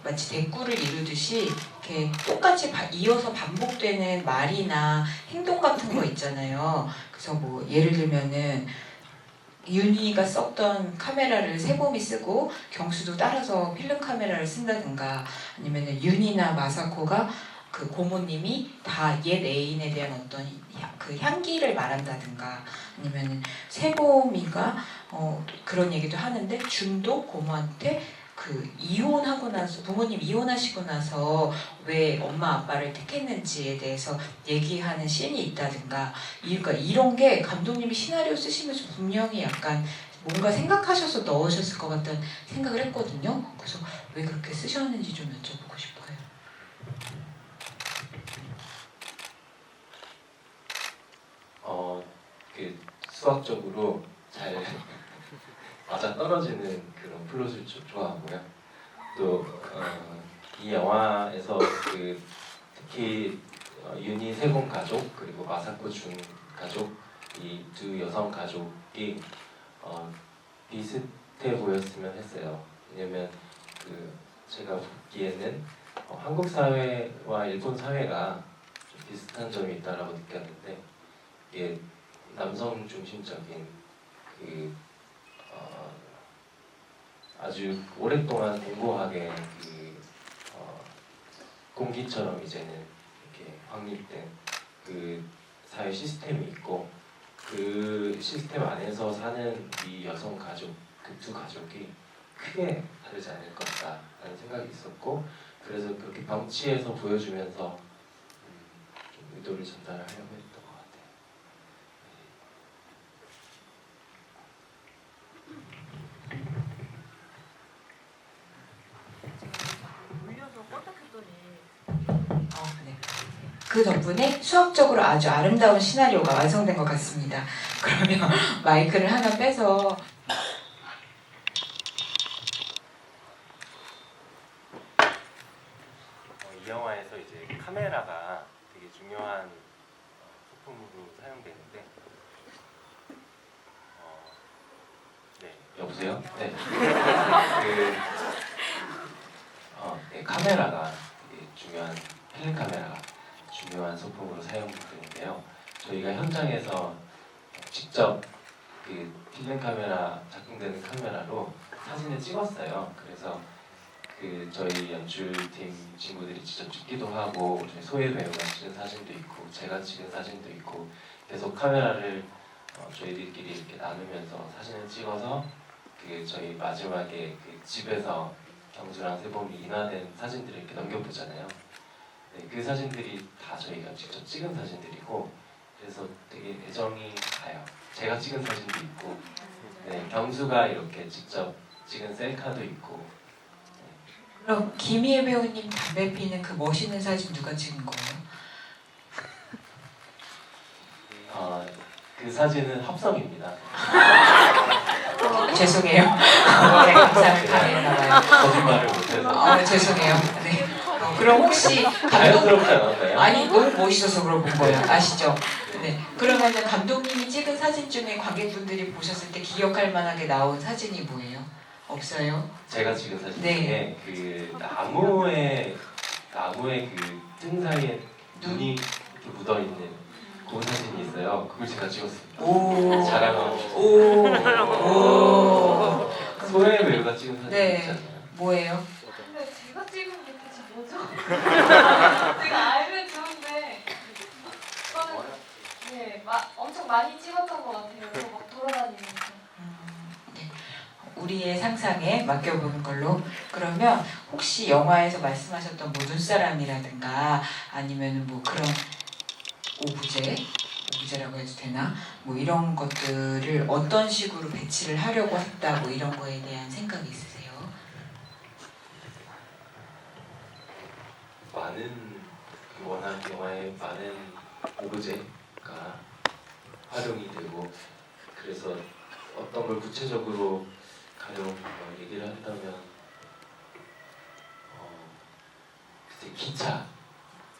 [SPEAKER 1] 마치 대꾸를 이루듯이 이렇게 똑같이 이어서 반복되는 말이나 행동 같은 거 있잖아요. 그래서 뭐 예를 들면은 윤희가 썼던 카메라를 세범이 쓰고 경수도 따라서 필름 카메라를 쓴다든가, 아니면은 윤희나 마사코가 그 고모님이 다 옛 애인에 대한 어떤 그 향기를 말한다든가, 아니면은 세범이가 그런 얘기도 하는데 준도 고모한테 그 이혼하고 나서 부모님 이혼하시고 나서 왜 엄마 아빠를 택했는지에 대해서 얘기하는 씬이 있다든가, 그러니까 이런 게 감독님이 시나리오 쓰시면서 분명히 약간 뭔가 생각하셔서 넣으셨을 것 같다는 생각을 했거든요. 그래서 왜 그렇게 쓰셨는지 좀 여쭤보고 싶어요.
[SPEAKER 2] 그 수학적으로 잘 맞아 떨어지는 그런 플롯을 좀 좋아하고요. 또 이 영화에서 그 특히 윤희 세공 가족 그리고 마사코 준 가족, 이 두 여성 가족이 비슷해 보였으면 했어요. 왜냐면 그 제가 보기에는 한국 사회와 일본 사회가 좀 비슷한 점이 있다라고 느꼈는데, 이게 남성 중심적인 그 아주 오랫동안 공고하게 그 공기처럼 이제는 이렇게 확립된 그 사회 시스템이 있고, 그 시스템 안에서 사는 이 여성 가족, 그 두 가족이 크게 다르지 않을 것이다라는 생각이 있었고, 그래서 그렇게 방치해서 보여주면서 좀 의도를 전달하려고 했던 것 같아요.
[SPEAKER 6] 울려서 껐다켰더니
[SPEAKER 1] 네. 그 덕분에 수학적으로 아주 아름다운 시나리오가 완성된 것 같습니다. 그러면 마이크를 하나 빼서
[SPEAKER 2] 이 영화에서 이제 카메라가 되게 중요한 소품으로 사용되는데, 네, 여보세요? 네. 네, 카메라가 되게 중요한, 필름 카메라가 중요한 소품으로 사용되는데요. 저희가 현장에서 직접 그 필름 카메라, 작동되는 카메라로 사진을 찍었어요. 그래서 그 저희 연출팀 친구들이 직접 찍기도 하고, 저희 소혜 배우가 찍은 사진도 있고, 제가 찍은 사진도 있고, 계속 카메라를 저희들끼리 이렇게 나누면서 사진을 찍어서 그 저희 마지막에 그 집에서 경수랑 세범이 인화된 사진들을 이렇게 넘겨보잖아요. 네, 그 사진들이 다 저희가 직접 찍은 사진들이고, 그래서 되게 애정이 가요. 제가 찍은 사진도 있고, 네, 경수가 이렇게 직접 찍은 셀카도 있고.
[SPEAKER 1] 그럼 김희애 배우님 담배 피는 그 멋있는 사진 누가 찍은 거예요?
[SPEAKER 2] 그 사진은 합성입니다.
[SPEAKER 1] 죄송해요. 네, 감상을 당했나봐요.
[SPEAKER 2] 거짓말을 못해서.
[SPEAKER 1] 죄송해요. 네. 그럼 혹시 감독
[SPEAKER 2] 자연스럽지 않았나요?
[SPEAKER 1] 아니 너무 멋있어서 그런 거예요. 아시죠? 네. 그러면은 감독님이 찍은 사진 중에 관객분들이 보셨을 때 기억할 만하게 나온 사진이 뭐예요? 없어요?
[SPEAKER 2] 제가 찍은 사진
[SPEAKER 1] 네.
[SPEAKER 2] 중에 그 나무의 그 등 사이에 눈이 이렇게 묻어 있는 그 사진이 있어요. 그걸 제가 찍었습니다.
[SPEAKER 1] 오.
[SPEAKER 2] 자랑하고
[SPEAKER 1] 오.
[SPEAKER 2] 소혜 배우가 찍은 사진
[SPEAKER 1] 네.
[SPEAKER 2] 있잖아요.
[SPEAKER 1] 뭐예요?
[SPEAKER 4] 근데 제가 찍은 게 대체 뭐죠? 제가 알면 좋은데 저는 엄청 많이 찍었던 것 같아요. 저 막 돌아다니면서.
[SPEAKER 1] 네. 우리의 상상에 맡겨보는 걸로. 그러면 혹시 영화에서 말씀하셨던 뭐 눈사람이라든가 아니면 뭐 그런 오브제 주제라고 해도 되나? 뭐 이런 것들을 어떤 식으로 배치를 하려고 했다 뭐 이런 거에 대한 생각이 있으세요?
[SPEAKER 2] 많은 워낙 영화에 많은 오브제가 활용이 되고 그래서 어떤 걸 구체적으로 가령 얘기를 한다면 글쎄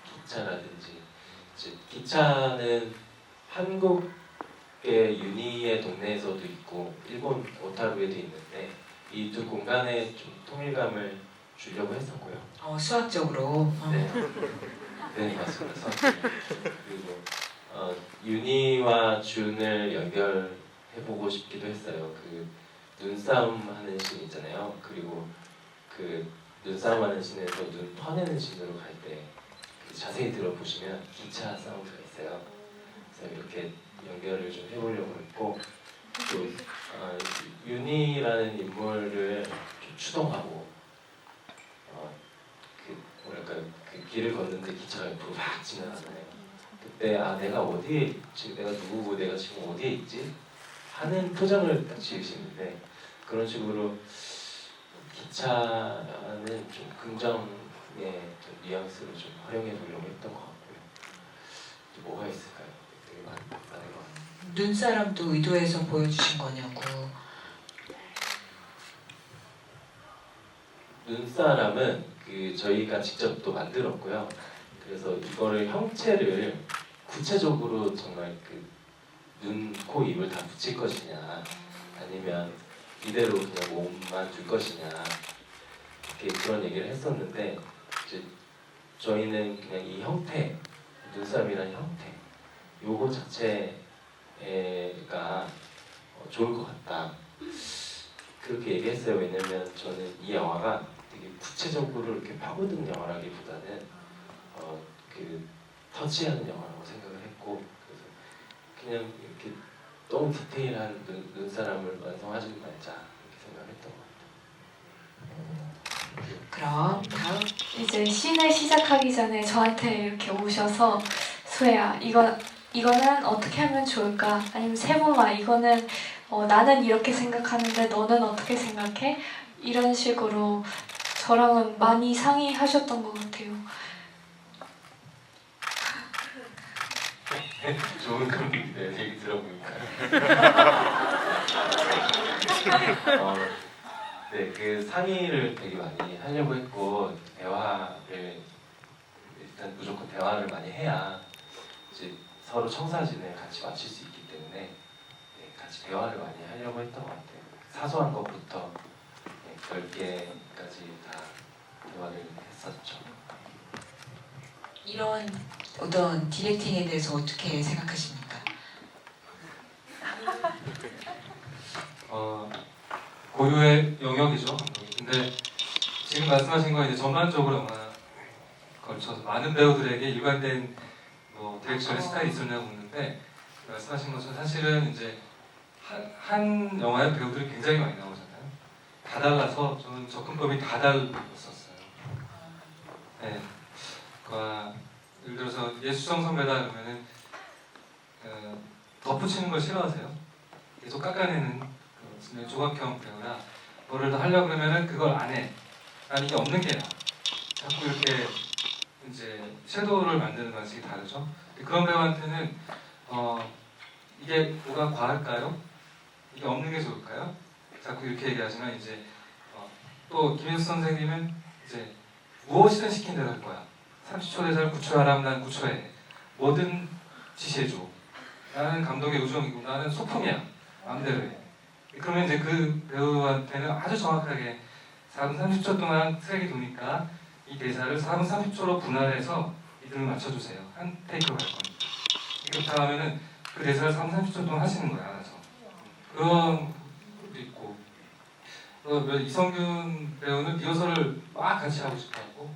[SPEAKER 2] 기차라든지 이제 기차는 한국의 유니의 동네에서도 있고 일본 오타루에도 있는데 이 두 공간에 좀 통일감을 주려고 했었고요.
[SPEAKER 1] 수학적으로.
[SPEAKER 2] 네, 네 맞습니다. 그리고 윤희와 준을 연결해보고 싶기도 했어요. 그 눈싸움 하는 씬 있잖아요. 그리고 그 눈싸움 하는 씬에서 눈 퍼내는 씬으로 갈 때 자세히 들어보시면 기차 사운드가 있어요. 그래서 이렇게 연결을 좀 해보려고 했고 또 윤희라는 인물을 좀 추동하고 뭐랄까 그 길을 걷는데 기차가 옆으로 막 지나가잖아요. 그때 내가 어디에 지금 내가 누구고 내가 지금 어디에 있지? 하는 표정을 딱 지으시는데 그런 식으로 기차는 좀 긍정의 좀 뉘앙스를 좀 활용해 보려고 했던 것 같고요. 또 뭐가 있을까요? 되게 많은 것 같아요.
[SPEAKER 1] 눈사람도 의도해서 보여주신 거냐고.
[SPEAKER 2] 눈사람은 저희가 직접 또 만들었고요. 그래서 이거를 형체를 구체적으로 정말 눈, 코, 입을 다 붙일 것이냐 아니면 이대로 그냥 몸만 줄 것이냐 이렇게 그런 얘기를 했었는데 이제 저희는 그냥 이 형태, 눈사람이라는 형태 요거 자체가 좋을 것 같다 그렇게 얘기했어요. 왜냐면 저는 이 영화가 되게 구체적으로 이렇게 파고든 영화라기보다는 터치하는 영화라고 생각을 했고 그래서 그냥 이렇게 너무 디테일한 눈사람을 완성하지 말자 이렇게 생각했던 것 같아요.
[SPEAKER 1] 그럼 다음.
[SPEAKER 4] 이제 씬을 시작하기 전에 저한테 이렇게 오셔서 소혜야 이거는 어떻게 하면 좋을까? 아니면 세범아 이거는 나는 이렇게 생각하는데 너는 어떻게 생각해? 이런 식으로 저랑은 많이 상의하셨던 것 같아요.
[SPEAKER 2] 좋은 그림인데 얘기 들어보니까 네, 그 상의를 되게 많이 하려고 했고 대화를 일단 무조건 대화를 많이 해야 이제 서로 청사진을 같이 맞출 수 있기 때문에 네, 같이 대화를 많이 하려고 했던 것 같아요. 사소한 것부터 네, 별개까지 다 대화를 했었죠.
[SPEAKER 1] 이런 어떤 디렉팅에 대해서 어떻게 생각하십니까?
[SPEAKER 3] 고유의 영역이죠. 근데 지금 말씀하신 건 이제 전반적으로 영화 걸쳐서 많은 배우들에게 일관된 디렉션의 스타일이 있었냐고 묻는데 말씀하신 것처럼 사실은 이제 한 영화의 배우들이 굉장히 많이 나오잖아요. 다 달라서 저는 접근법이 다 달랐었어요. 네. 예를 들어서 예수정 선배다 그러면은 덧붙이는 걸 싫어하세요. 계속 깎아내는 조각형 배우라 뭐를 더 하려고 그러면은 그걸 안 해. 난 이게 없는 게 나아. 자꾸 이렇게 이제 섀도우를 만드는 방식이 다르죠. 그런 배우한테는 이게 뭐가 과할까요? 이게 없는 게 좋을까요? 자꾸 이렇게 얘기하지만 이제 또 김혜수 선생님은 이제 무엇이든 시킨 대로 할 거야. 30초 대사를 9초 하라면 난 9초 해. 뭐든 지시해줘. 나는 감독의 요정이고 나는 소품이야. 마음대로 해. 그러면 이제 그 배우한테는 아주 정확하게 4분 30초 동안 트랙이 도니까 이 대사를 4분 30초로 분할해서 리듬을 맞춰주세요. 한 테이크로 갈 겁니다. 그렇다 하면은 그 대사를 4분 30초 동안 하시는 거예요. 알아서. 그런 것도 있고 이성균 배우는 리허설을 막 같이 하고 싶어하고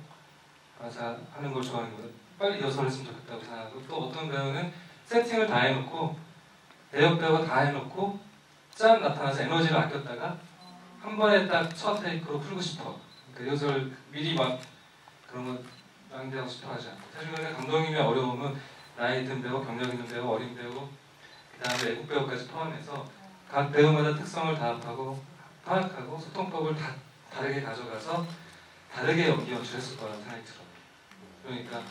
[SPEAKER 3] 맞아 하는 걸 좋아하는 거예요. 빨리 리허설 했으면 좋겠다고 생각하고 또 어떤 배우는 세팅을 다 해놓고 대역 배우가 다 해놓고 짠 나타나서 에너지를 아꼈다가 한 번에 딱 첫 테이크로 풀고 싶어. 리허설 미리 막 그런 거 낭비하고 싶어 하지 않고 사실 감독님의 어려움은 나이 든 배우, 경력 있는 배우, 어린 배우, 그다음에 애국 배우까지 포함해서 각 배우마다 특성을 파악하고 소통법을 다 다르게 가져가서 다르게 연기 연출했을 거라는 생각이 들어요. 그러니까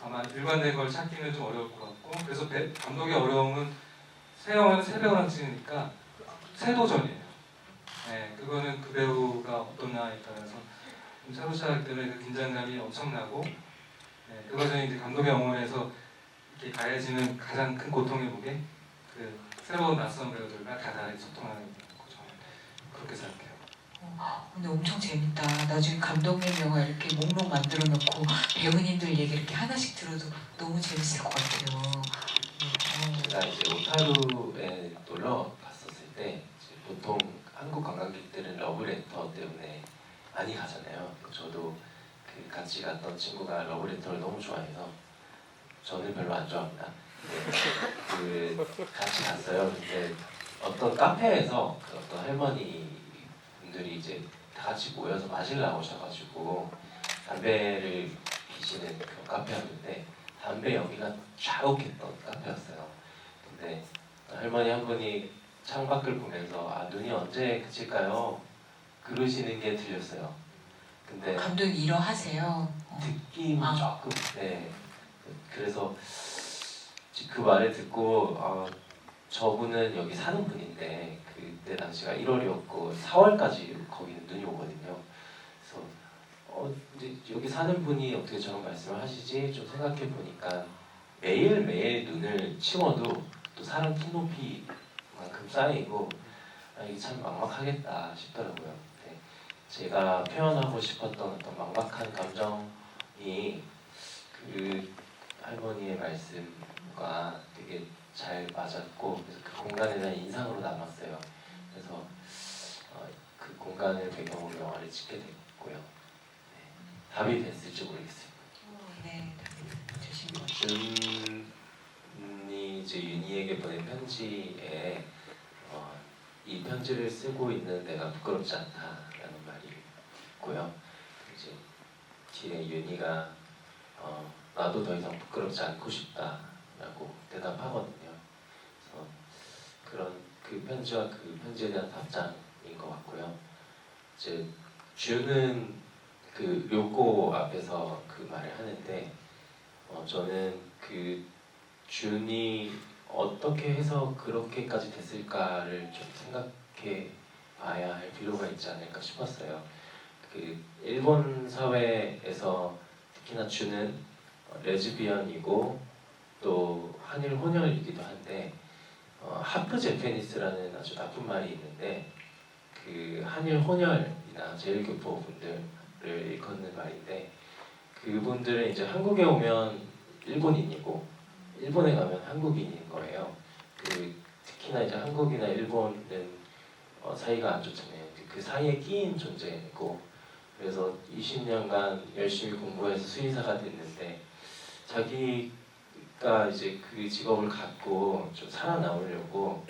[SPEAKER 3] 아마 일관된 걸 찾기는 좀 어려울 것 같고, 그래서 감독의 어려움은 새 영화는 새 배우랑 찍으니까 새 도전이에요. 네, 그거는 그 배우가 어떠냐에 따라서 좀 새로 시작할 때는 그 긴장감이 엄청나고, 네, 그것은 이제 감독의 영혼에서 이렇게 가해지는 가장 큰 고통의 무게, 그 새로운 낯선 배우들과 다 다르게 소통하는 거죠. 그렇게 생각해요.
[SPEAKER 1] 근데 엄청 재밌다. 나중에 감독님 영화 이렇게 목록 만들어 놓고 배우님들 얘기 이렇게 하나씩 들어도 너무 재밌을 것 같아요.
[SPEAKER 2] 제가 이제 오타루에 놀러 갔었을 때 이제 보통 한국 관광객들은 러브레터 때문에 많이 가잖아요. 저도 그 같이 갔던 친구가 러브레터를 너무 좋아해서, 저는 별로 안 좋아합니다. 근데 그 같이 갔어요. 근데 어떤 카페에서 그 어떤 할머니 분들이 이제 다 같이 모여서 마실 나오셔가지고 담배를 피시는 그런 카페였는데, 담배 연기가 좌욱했던 카페였어요. 근데 할머니 한 분이 창밖을 보면서 아, 눈이 언제 그칠까요? 그러시는 게 들렸어요. 근데
[SPEAKER 1] 감독님 일어 하세요.
[SPEAKER 2] 듣긴 조금, 네. 그래서 그 말을 듣고 저분은 여기 사는 분인데, 그때 당시가 1월이었고 4월까지 거기는 눈이 오거든요. 그래서 이제 여기 사는 분이 어떻게 저런 말씀을 하시지 좀 생각해 보니까, 매일매일 눈을 치워도 또 사람 키높이만큼 쌓이고, 이게 참 막막하겠다 싶더라고요. 네. 제가 표현하고 싶었던 어떤 막막한 감정이 그 할머니의 말씀과 되게 잘 맞았고, 그래서 그 공간에 대한 인상으로 남았어요. 그래서 그 공간을 배경으로 영화를 찍게 됐고요. 네. 답이 됐을지 모르겠어요.
[SPEAKER 1] 네, 되신 것 같아요.
[SPEAKER 2] 준이 이제 윤희에게 보낸 편지에 이 편지를 쓰고 있는 내가 부끄럽지 않다라는 말이 있고요. 이제 뒤에 윤희가 나도 더 이상 부끄럽지 않고 싶다라고 대답하거든요. 그래서 그런 그 편지와 그 편지에 대한 답장인 것 같고요. 이제 준은 그 료꼬 앞에서 그 말을 하는데, 저는 그 준이 어떻게 해서 그렇게까지 됐을까를 좀 생각해 봐야 할 필요가 있지 않을까 싶었어요. 그 일본 사회에서 특히나 준은 레즈비언이고 또 한일 혼혈이기도 한데, 하프 제페니스라는 아주 나쁜 말이 있는데, 그 한일 혼혈이나 제일교포 분들을 일컫는 말인데, 그분들은 이제 한국에 오면 일본인이고 일본에 가면 한국인인 거예요. 특히나 이제 한국이나 일본은 사이가 안 좋잖아요. 그 사이에 끼인 존재고, 그래서 20년간 열심히 공부해서 수의사가 됐는데, 자기가 이제 그 직업을 갖고 좀 살아남으려고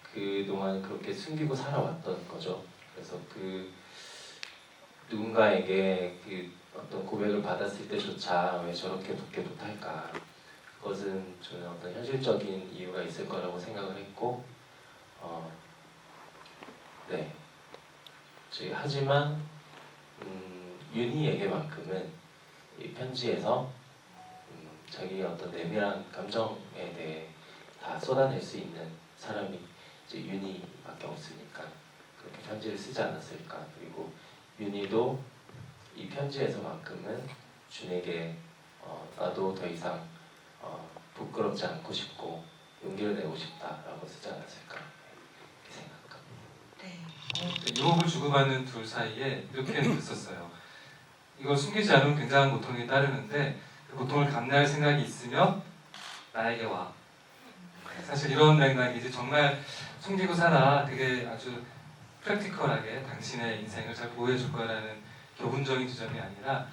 [SPEAKER 2] 그동안 그렇게 숨기고 살아왔던 거죠. 그래서 그 누군가에게 그 어떤 고백을 받았을 때조차 왜 저렇게 붙게 못할까, 그것은 저는 어떤 현실적인 이유가 있을 거라고 생각을 했고, 네. 하지만 윤희에게만큼은 이 편지에서 자기의 어떤 내밀한 감정에 대해 다 쏟아낼 수 있는 사람이 이제 윤희밖에 없으니까 그렇게 편지를 쓰지 않았을까. 그리고 윤희도 이 편지에서만큼은 준에게 나도 더 이상 부끄럽지 않고 싶고 용기를 내고 싶다라고 쓰지 않았을까 이렇게 생각합니다.
[SPEAKER 1] 네.
[SPEAKER 3] 유혹을 주고받는 둘 사이에 이렇게 있었어요. 이걸 숨기지 않으면 굉장한 고통이 따르는데, 그 고통을 감내할 생각이 있으면 나에게 와. 사실 이런 맥락이지, 정말 숨기고 살아, 되게 아주 프랙티컬하게 당신의 인생을 잘 보호해줄 거라는 교훈적인 지점이 아니라,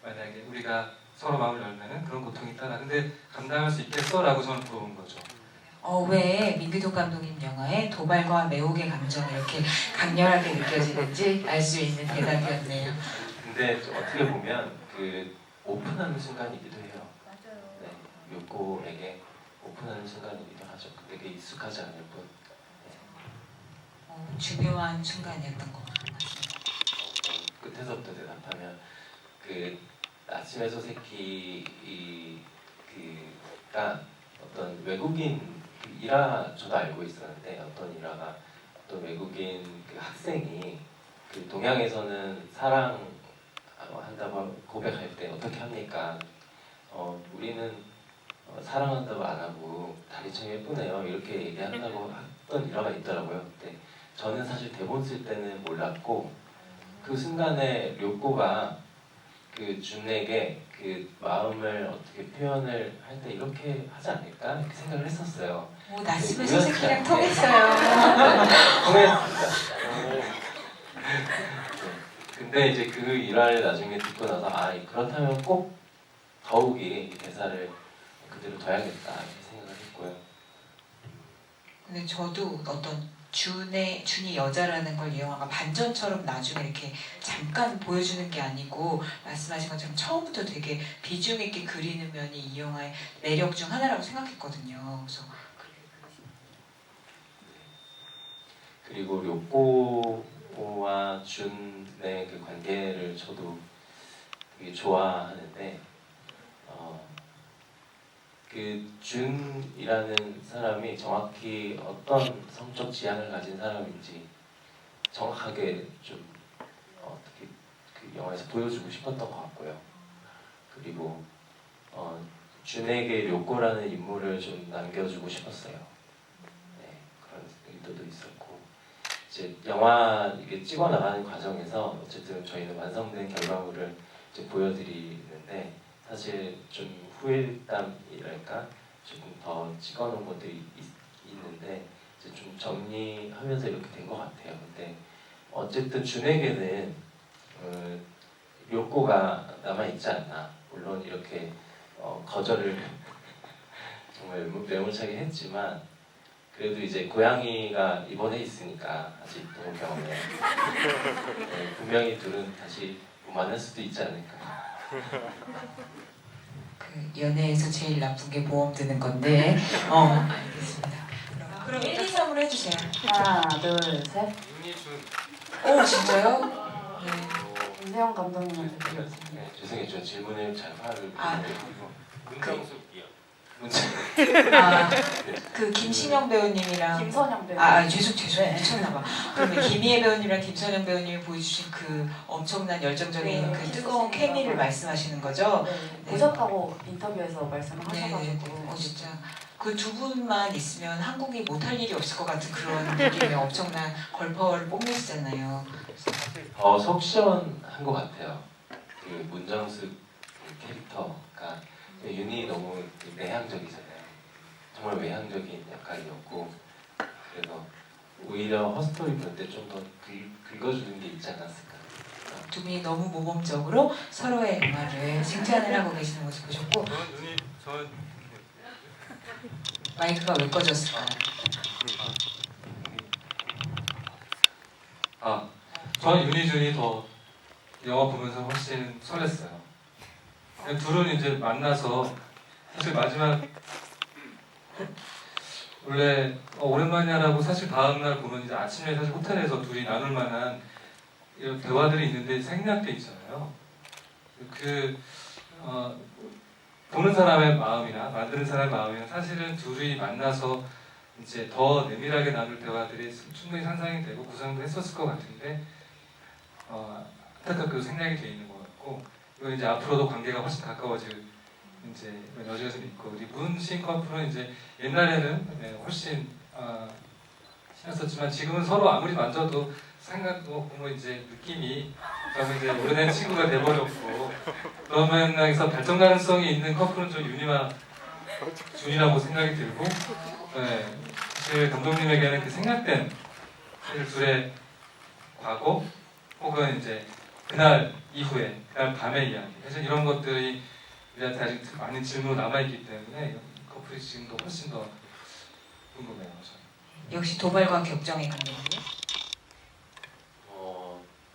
[SPEAKER 3] 만약에 우리가 서로 마음을 열면은 그런 고통이 있다. 근데 감당할 수 있겠어? 라고 저는 물어본 거죠.
[SPEAKER 1] 왜 민규동 감독님 영화에 도발과 매혹의 감정이 이렇게 강렬하게 느껴지는지 알 수 있는 대답이었네요.
[SPEAKER 2] 근데 어떻게 보면 그 오픈하는 순간이기도 해요. 요코에게 오픈하는 순간이기도 하죠. 근데 그게 익숙하지 않을 뿐.
[SPEAKER 1] 중요한 순간이었던 것 같습니다.
[SPEAKER 2] 끝에서부터 대답하면 그 아침의 소세키가 어떤 외국인 저도 알고 있었는데 어떤 일화가 어떤 외국인 그 학생이 그 동양에서는 사랑한다고 고백할 때 어떻게 합니까? 우리는 사랑한다고 안 하고 다리 참 예쁘네요 이렇게 얘기한다고 했던 일화가 있더라고요. 근데 저는 사실 대본 쓸 때는 몰랐고 그 순간에 료꼬가 그 준에게 그 마음을 어떻게 표현을 할 때 이렇게 하지 않을까 이렇게 생각을 했었어요.
[SPEAKER 1] 오, 나스의
[SPEAKER 2] 우연치
[SPEAKER 1] 소세키랑
[SPEAKER 2] 않게.
[SPEAKER 1] 통했어요.
[SPEAKER 2] 통했습니다. 근데 이제 그 일화를 나중에 듣고 나서 그렇다면 꼭 더욱이 이 대사를 그대로 둬야겠다 이렇게 생각을 했고요.
[SPEAKER 1] 근데 저도 어떤 준이 여자라는 걸 이 영화가 반전처럼 나중에 이렇게 잠깐 보여주는 게 아니고 말씀하신 것처럼 처음부터 되게 비중 있게 그리는 면이 이 영화의 매력 중 하나라고 생각했거든요. 그래서
[SPEAKER 2] 그리고 료꼬와 준의 그 관계를 저도 되게 좋아하는데 그 준이라는 사람이 정확히 어떤 성적 지향을 가진 사람인지 정확하게 좀 어떻게 그 영화에서 보여주고 싶었던 것 같고요. 그리고 준에게 료꼬라는 인물을 좀 남겨주고 싶었어요. 네, 그런 의도도 있었고 이제 영화 이게 찍어 나가는 과정에서 어쨌든 저희는 완성된 결과물을 이제 보여드리는데 사실 좀 후일담이랄까 조금 더 찍어놓은 것들이 있는데 이제 좀 정리하면서 이렇게 된 것 같아요. 근데 어쨌든 준에게는 료꼬가 남아 있지 않나. 물론 이렇게 거절을 정말 매몰차게 했지만 그래도 이제 고양이가 입원해 있으니까 아직 동경에 네, 분명히 둘은 다시 만날 수도 있지 않을까.
[SPEAKER 1] 그 연애에서 제일 나쁜 게 보험 드는 건데 알겠습니다. 그럼 1, 2, 3으로 해주세요.
[SPEAKER 7] 하나, 둘, 셋.
[SPEAKER 3] 윤희준.
[SPEAKER 1] 오 진짜요? 네.
[SPEAKER 7] 김세영 감독님한테 드렸어요.
[SPEAKER 2] 네, 죄송해요. 저 질문을 잘 파악을
[SPEAKER 1] 아.
[SPEAKER 2] 못해가지고 문정숙이요.
[SPEAKER 1] 그 김신영 배우님이랑
[SPEAKER 7] 김선영 배우.
[SPEAKER 1] 죄송 미쳤나봐. 그러면 김희애 배우님이랑 김선영 배우님이 보여주신 그 엄청난 열정적인
[SPEAKER 7] 네,
[SPEAKER 1] 그 뜨거운 케미를 말씀하시는 거죠?
[SPEAKER 7] 네,
[SPEAKER 1] 네.
[SPEAKER 7] 보셨다고 인터뷰에서 말씀을
[SPEAKER 1] 네,
[SPEAKER 7] 하셔가지고.
[SPEAKER 1] 진짜 그 두 분만 있으면 한국이 못할 일이 없을 것 같은 그런 느낌의 엄청난 걸파워를 뽐내시잖아요.
[SPEAKER 2] 더 속 시원한 것 같아요. 그 문정숙 캐릭터가 윤희 너무 내향적이잖아요. 정말 외향적인 역할이었고 그래서 오히려 허스토리 볼 때 좀 더 긁어주는 게 있지 않았을까.
[SPEAKER 1] 두 분이 너무 모범적으로 서로의 영화를 칭찬을 하고 계시는 모습 보셨고
[SPEAKER 3] 저는
[SPEAKER 1] 마이크가 왜 꺼졌을까요?
[SPEAKER 3] 저는 윤희준이 더 영화 보면서 훨씬 설렜어요. 둘은 이제 만나서 사실 마지막 원래 오랜만이야라고 사실 다음날 보면 이제 아침에 사실 호텔에서 둘이 나눌 만한 이런 대화들이 있는데 생략돼 있잖아요. 보는 사람의 마음이나 만드는 사람의 마음이나 사실은 둘이 만나서 이제 더 내밀하게 나눌 대화들이 충분히 상상이 되고 구상도 했었을 것 같은데 안타깝게도 생략이 돼 있는 것 같고 이건 이제 앞으로도 관계가 훨씬 가까워질 이제 여지가 좀 있고 우리 문신 커플은 이제 옛날에는 훨씬 친했었지만 지금은 서로 아무리 만져도 생각도 뭐 이제 느낌이 그러면 이제 오래된 친구가 돼버렸고 그런 맥락에서 발전 가능성이 있는 커플은 좀 윤희와 준이라고 생각이 들고 사실 감독님에게는 그 생략된 둘의 과거 혹은 이제 그날 이후에 그날 밤의 이야기 사실 이런 것들이 우리한테 아직 많은 질문으로 남아있기 때문에 커플이 지금도 훨씬 더 궁금해요. 저는.
[SPEAKER 1] 역시 도발과 격정의 감독님.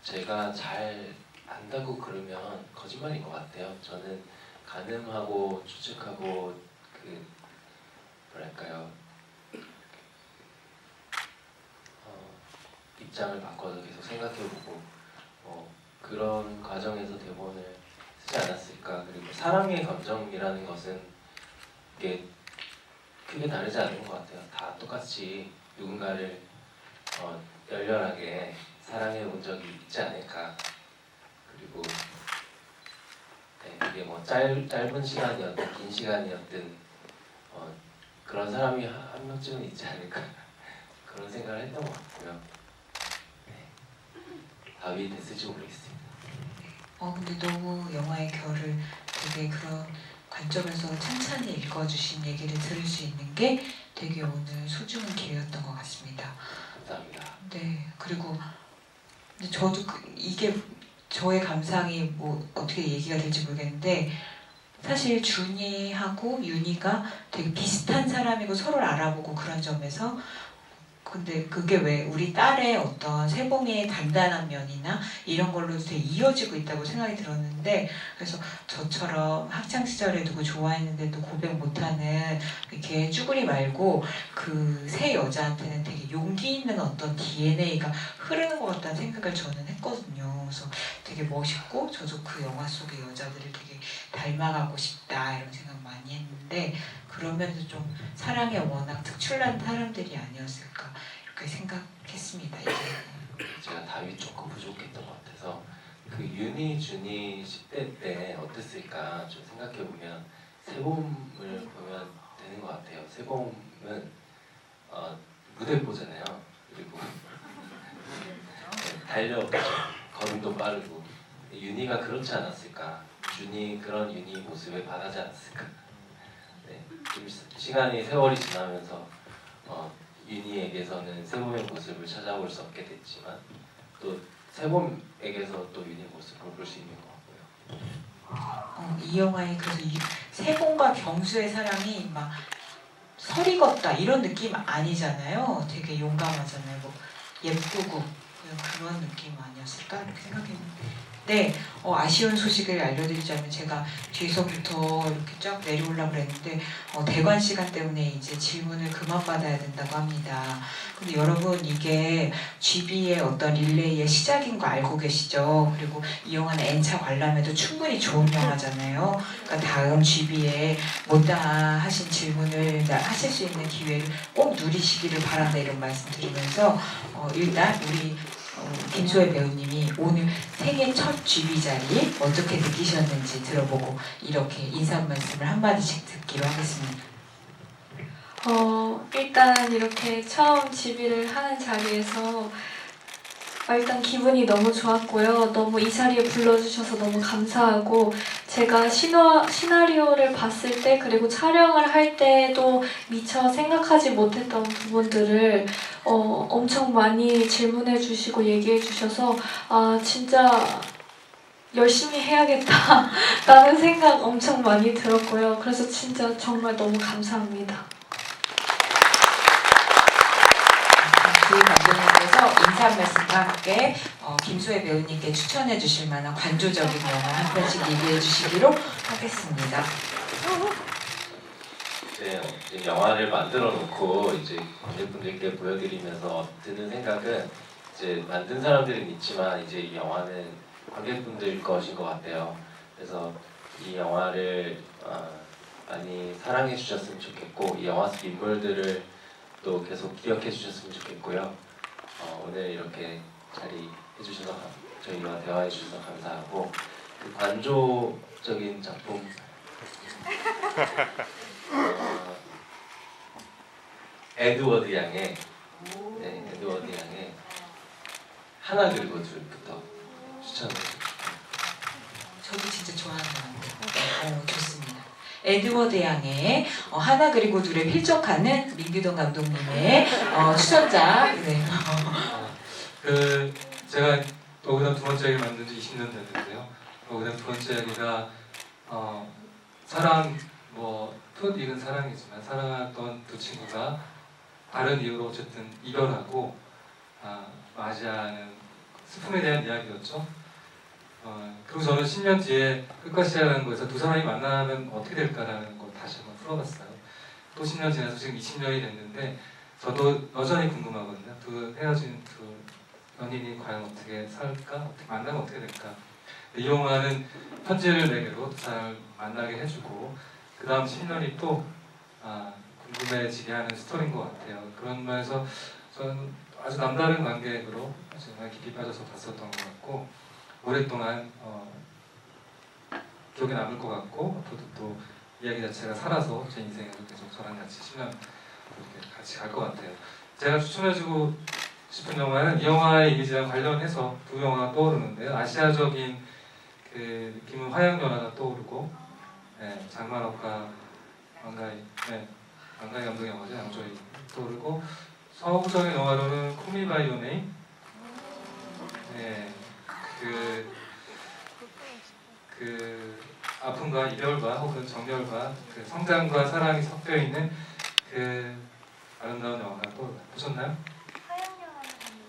[SPEAKER 2] 제가 잘 안다고 그러면 거짓말인 것 같아요. 저는 가늠하고 추측하고 그 뭐랄까요 입장을 바꿔서 계속 생각해보고 그런 과정에서 대본을 쓰지 않았을까. 그리고 사랑의 감정이라는 것은 이게 크게 다르지 않은 것 같아요. 다 똑같이 누군가를 열렬하게 사랑해 본 적이 있지 않을까. 그리고 이게 뭐 짧은 시간이었든 긴 시간이었든 그런 사람이 한 명쯤은 있지 않을까 그런 생각을 했던 것 같고요. 답이 됐을지 모르겠습니다.
[SPEAKER 1] 근데 너무 영화의 결을 되게 그런 관점에서 찬찬히 읽어주신 얘기를 들을 수 있는 게 되게 오늘 소중한 기회였던 것 같습니다.
[SPEAKER 2] 감사합니다.
[SPEAKER 1] 네, 그리고 근데 저도 이게 저의 감상이 뭐 어떻게 얘기가 될지 모르겠는데 사실 준이하고 윤이가 되게 비슷한 사람이고 서로를 알아보고 그런 점에서 근데 그게 왜 우리 딸의 어떤 세봉의 단단한 면이나 이런 걸로 되게 이어지고 있다고 생각이 들었는데 그래서 저처럼 학창 시절에 누구 좋아했는데도 고백 못하는 이렇게 쭈구리 말고 그 세 여자한테는 되게 용기 있는 어떤 DNA가 흐르는 것 같다는 생각을 저는 했거든요. 그래서 되게 멋있고 저도 그 영화 속의 여자들을 되게 닮아가고 싶다 이런 생각 많이 했는데 그러면서 좀 사랑에 워낙 특출난 사람들이 아니었을까 이렇게 생각했습니다. 이제.
[SPEAKER 2] 제가 답이 조금 부족했던 것 같아서 그 윤희, 준희 10대 때 어땠을까 좀 생각해보면 세봄을 보면 되는 것 같아요. 세봄은 무대뽀잖아요. 그리고 달려오죠. 걸음도 빠르고 윤희가 그렇지 않았을까. 준희 그런 윤희 모습에 반하지 않았을까. 네, 좀 세월이 지나면서 윤희에게서는 세봄의 모습을 찾아볼 수 없게 됐지만 또 세봄에게서 또 윤희 모습을 볼 수 있는 것 같고요.
[SPEAKER 1] 이 영화에 그래서 세봉과 경수의 사랑이 막 설익었다 이런 느낌 아니잖아요. 되게 용감하잖아요. 뭐 예쁘고 그런 느낌 아니었을까 이렇게 생각했는데 네, 아쉬운 소식을 알려드리자면 제가 뒤에서부터 이렇게 쫙 내려오려고 그랬는데 대관 시간 때문에 이제 질문을 그만 받아야 된다고 합니다. 근데 여러분 이게 GB의 어떤 릴레이의 시작인 거 알고 계시죠? 그리고 이 영화는 N차 관람해도 충분히 좋은 영화잖아요. 그러니까 다음 GB에 못다 하신 질문을 하실 수 있는 기회를 꼭 누리시기를 바란다 이런 말씀 드리면서 일단 우리 김소혜 배우님이 오늘 생애 첫 GB 자리 어떻게 느끼셨는지 들어보고 이렇게 인사 말씀을 한마디씩 듣기로 하겠습니다.
[SPEAKER 4] 일단 이렇게 처음 GB를 하는 자리에서 일단 기분이 너무 좋았고요. 너무 이 자리에 불러주셔서 너무 감사하고 제가 시나리오를 봤을 때 그리고 촬영을 할 때도 미처 생각하지 못했던 부분들을 엄청 많이 질문해 주시고 얘기해 주셔서 진짜 열심히 해야겠다라는 생각 엄청 많이 들었고요. 그래서 진짜 정말 너무 감사합니다.
[SPEAKER 1] 그 감독님께서 인사 말씀과 함께 김소혜 배우님께 추천해 주실 만한 관조적인 영화 한 편씩 얘기해 주시기로 하겠습니다.
[SPEAKER 2] 이제 영화를 만들어 놓고 이제 관객분들께 보여드리면서 드는 생각은 이제 만든 사람들은 있지만 이제 이 영화는 관객분들 것인 것 같아요. 그래서 이 영화를 많이 사랑해 주셨으면 좋겠고 이 영화 속 인물들을 또 계속 기억해 주셨으면 좋겠고요. 오늘 이렇게 자리 해주셔서 저희와 대화해 주셔서 감사하고 그 관조적인 작품 에드워드 양의 하나 그리고 둘부터 추천드립니다.
[SPEAKER 1] 저도 진짜 좋아하는 영화인데 좋습니다. 에드워드 양의 하나 그리고 둘에 필적하는 민규동 감독님의 추천작. 네.
[SPEAKER 3] 제가 그다음 두 번째 이야기 만든 지 20년 됐는데요. 그다음 두 번째 이야기가 사랑 풋 익은 사랑이지만 사랑했던 두 친구가 다른 이유로 어쨌든 이별하고 맞이하는 슬픔에 대한 이야기였죠. 그리고 저는 10년 뒤에 끝과 시작하는 거에서 두 사람이 만나면 어떻게 될까라는 걸 다시 한번 풀어봤어요. 또 10년 지나서 지금 20년이 됐는데 저도 여전히 궁금하거든요. 두 헤어진 두 연인이 과연 어떻게 살까? 어떻게 만나면 어떻게 될까? 이 영화는 편지를 내게로 잘 만나게 해주고 그 다음 10년이 또 궁금해지게 하는 스토리인 것 같아요. 그런 면에서 저는 아주 남다른 관객으로 정말 깊이 빠져서 봤었던 것 같고 오랫동안 기억에 남을 것 같고 앞으로도 또 이야기 자체가 살아서 제 인생에서 계속 저랑 같이 10년 이렇게 같이 갈 것 같아요. 제가 추천해주고 싶은 영화는 이 영화의 이미지랑 관련해서 두 영화가 떠오르는데요. 아시아적인 그 느낌은 화양연화가 떠오르고 장만옥과 왕가희 감독의 영화죠. 양조위 떠오르고 서구적인 영화로는 콜미 바이 유 네임 그 아픔과 이별과 혹은 정열과 그 성장과 사랑이 섞여 있는 그 아름다운 영화가 또 보셨나요?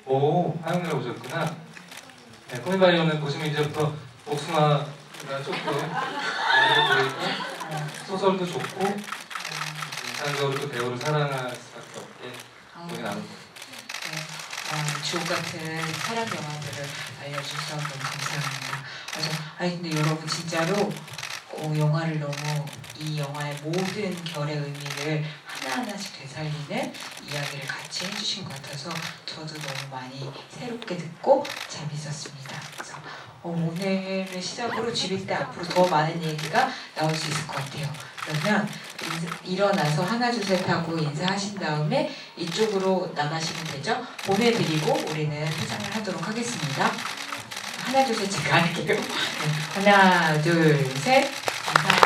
[SPEAKER 3] 오, 화양연화 보셨구나. 네, 콜미 바이 유 네임 보시면 이제부터 복숭아가 조금 보이고 소설도 좋고 인상적으로 또 배우를 사랑할 수밖에 없게 기억에 남을 거예요.
[SPEAKER 1] 주옥 같은 사랑 영화들을 알려주셔서 너무 감사합니다. 맞아. 근데 여러분 진짜로 영화를 너무 이 영화의 모든 결의 의미를 하나하나씩 되살리는 이야기를 같이 해주신 것 같아서 저도 너무 많이 새롭게 듣고 재밌었습니다. 그래서 오늘을 시작으로 집일 때 앞으로 더 많은 얘기가 나올 수 있을 것 같아요. 그러면 일어나서 하나 둘 셋 하고 인사하신 다음에 이쪽으로 나가시면 되죠? 보내드리고 우리는 퇴장을 하도록 하겠습니다. 하나 둘 셋 제가 할게요. 하나 둘 셋. 감사합니다.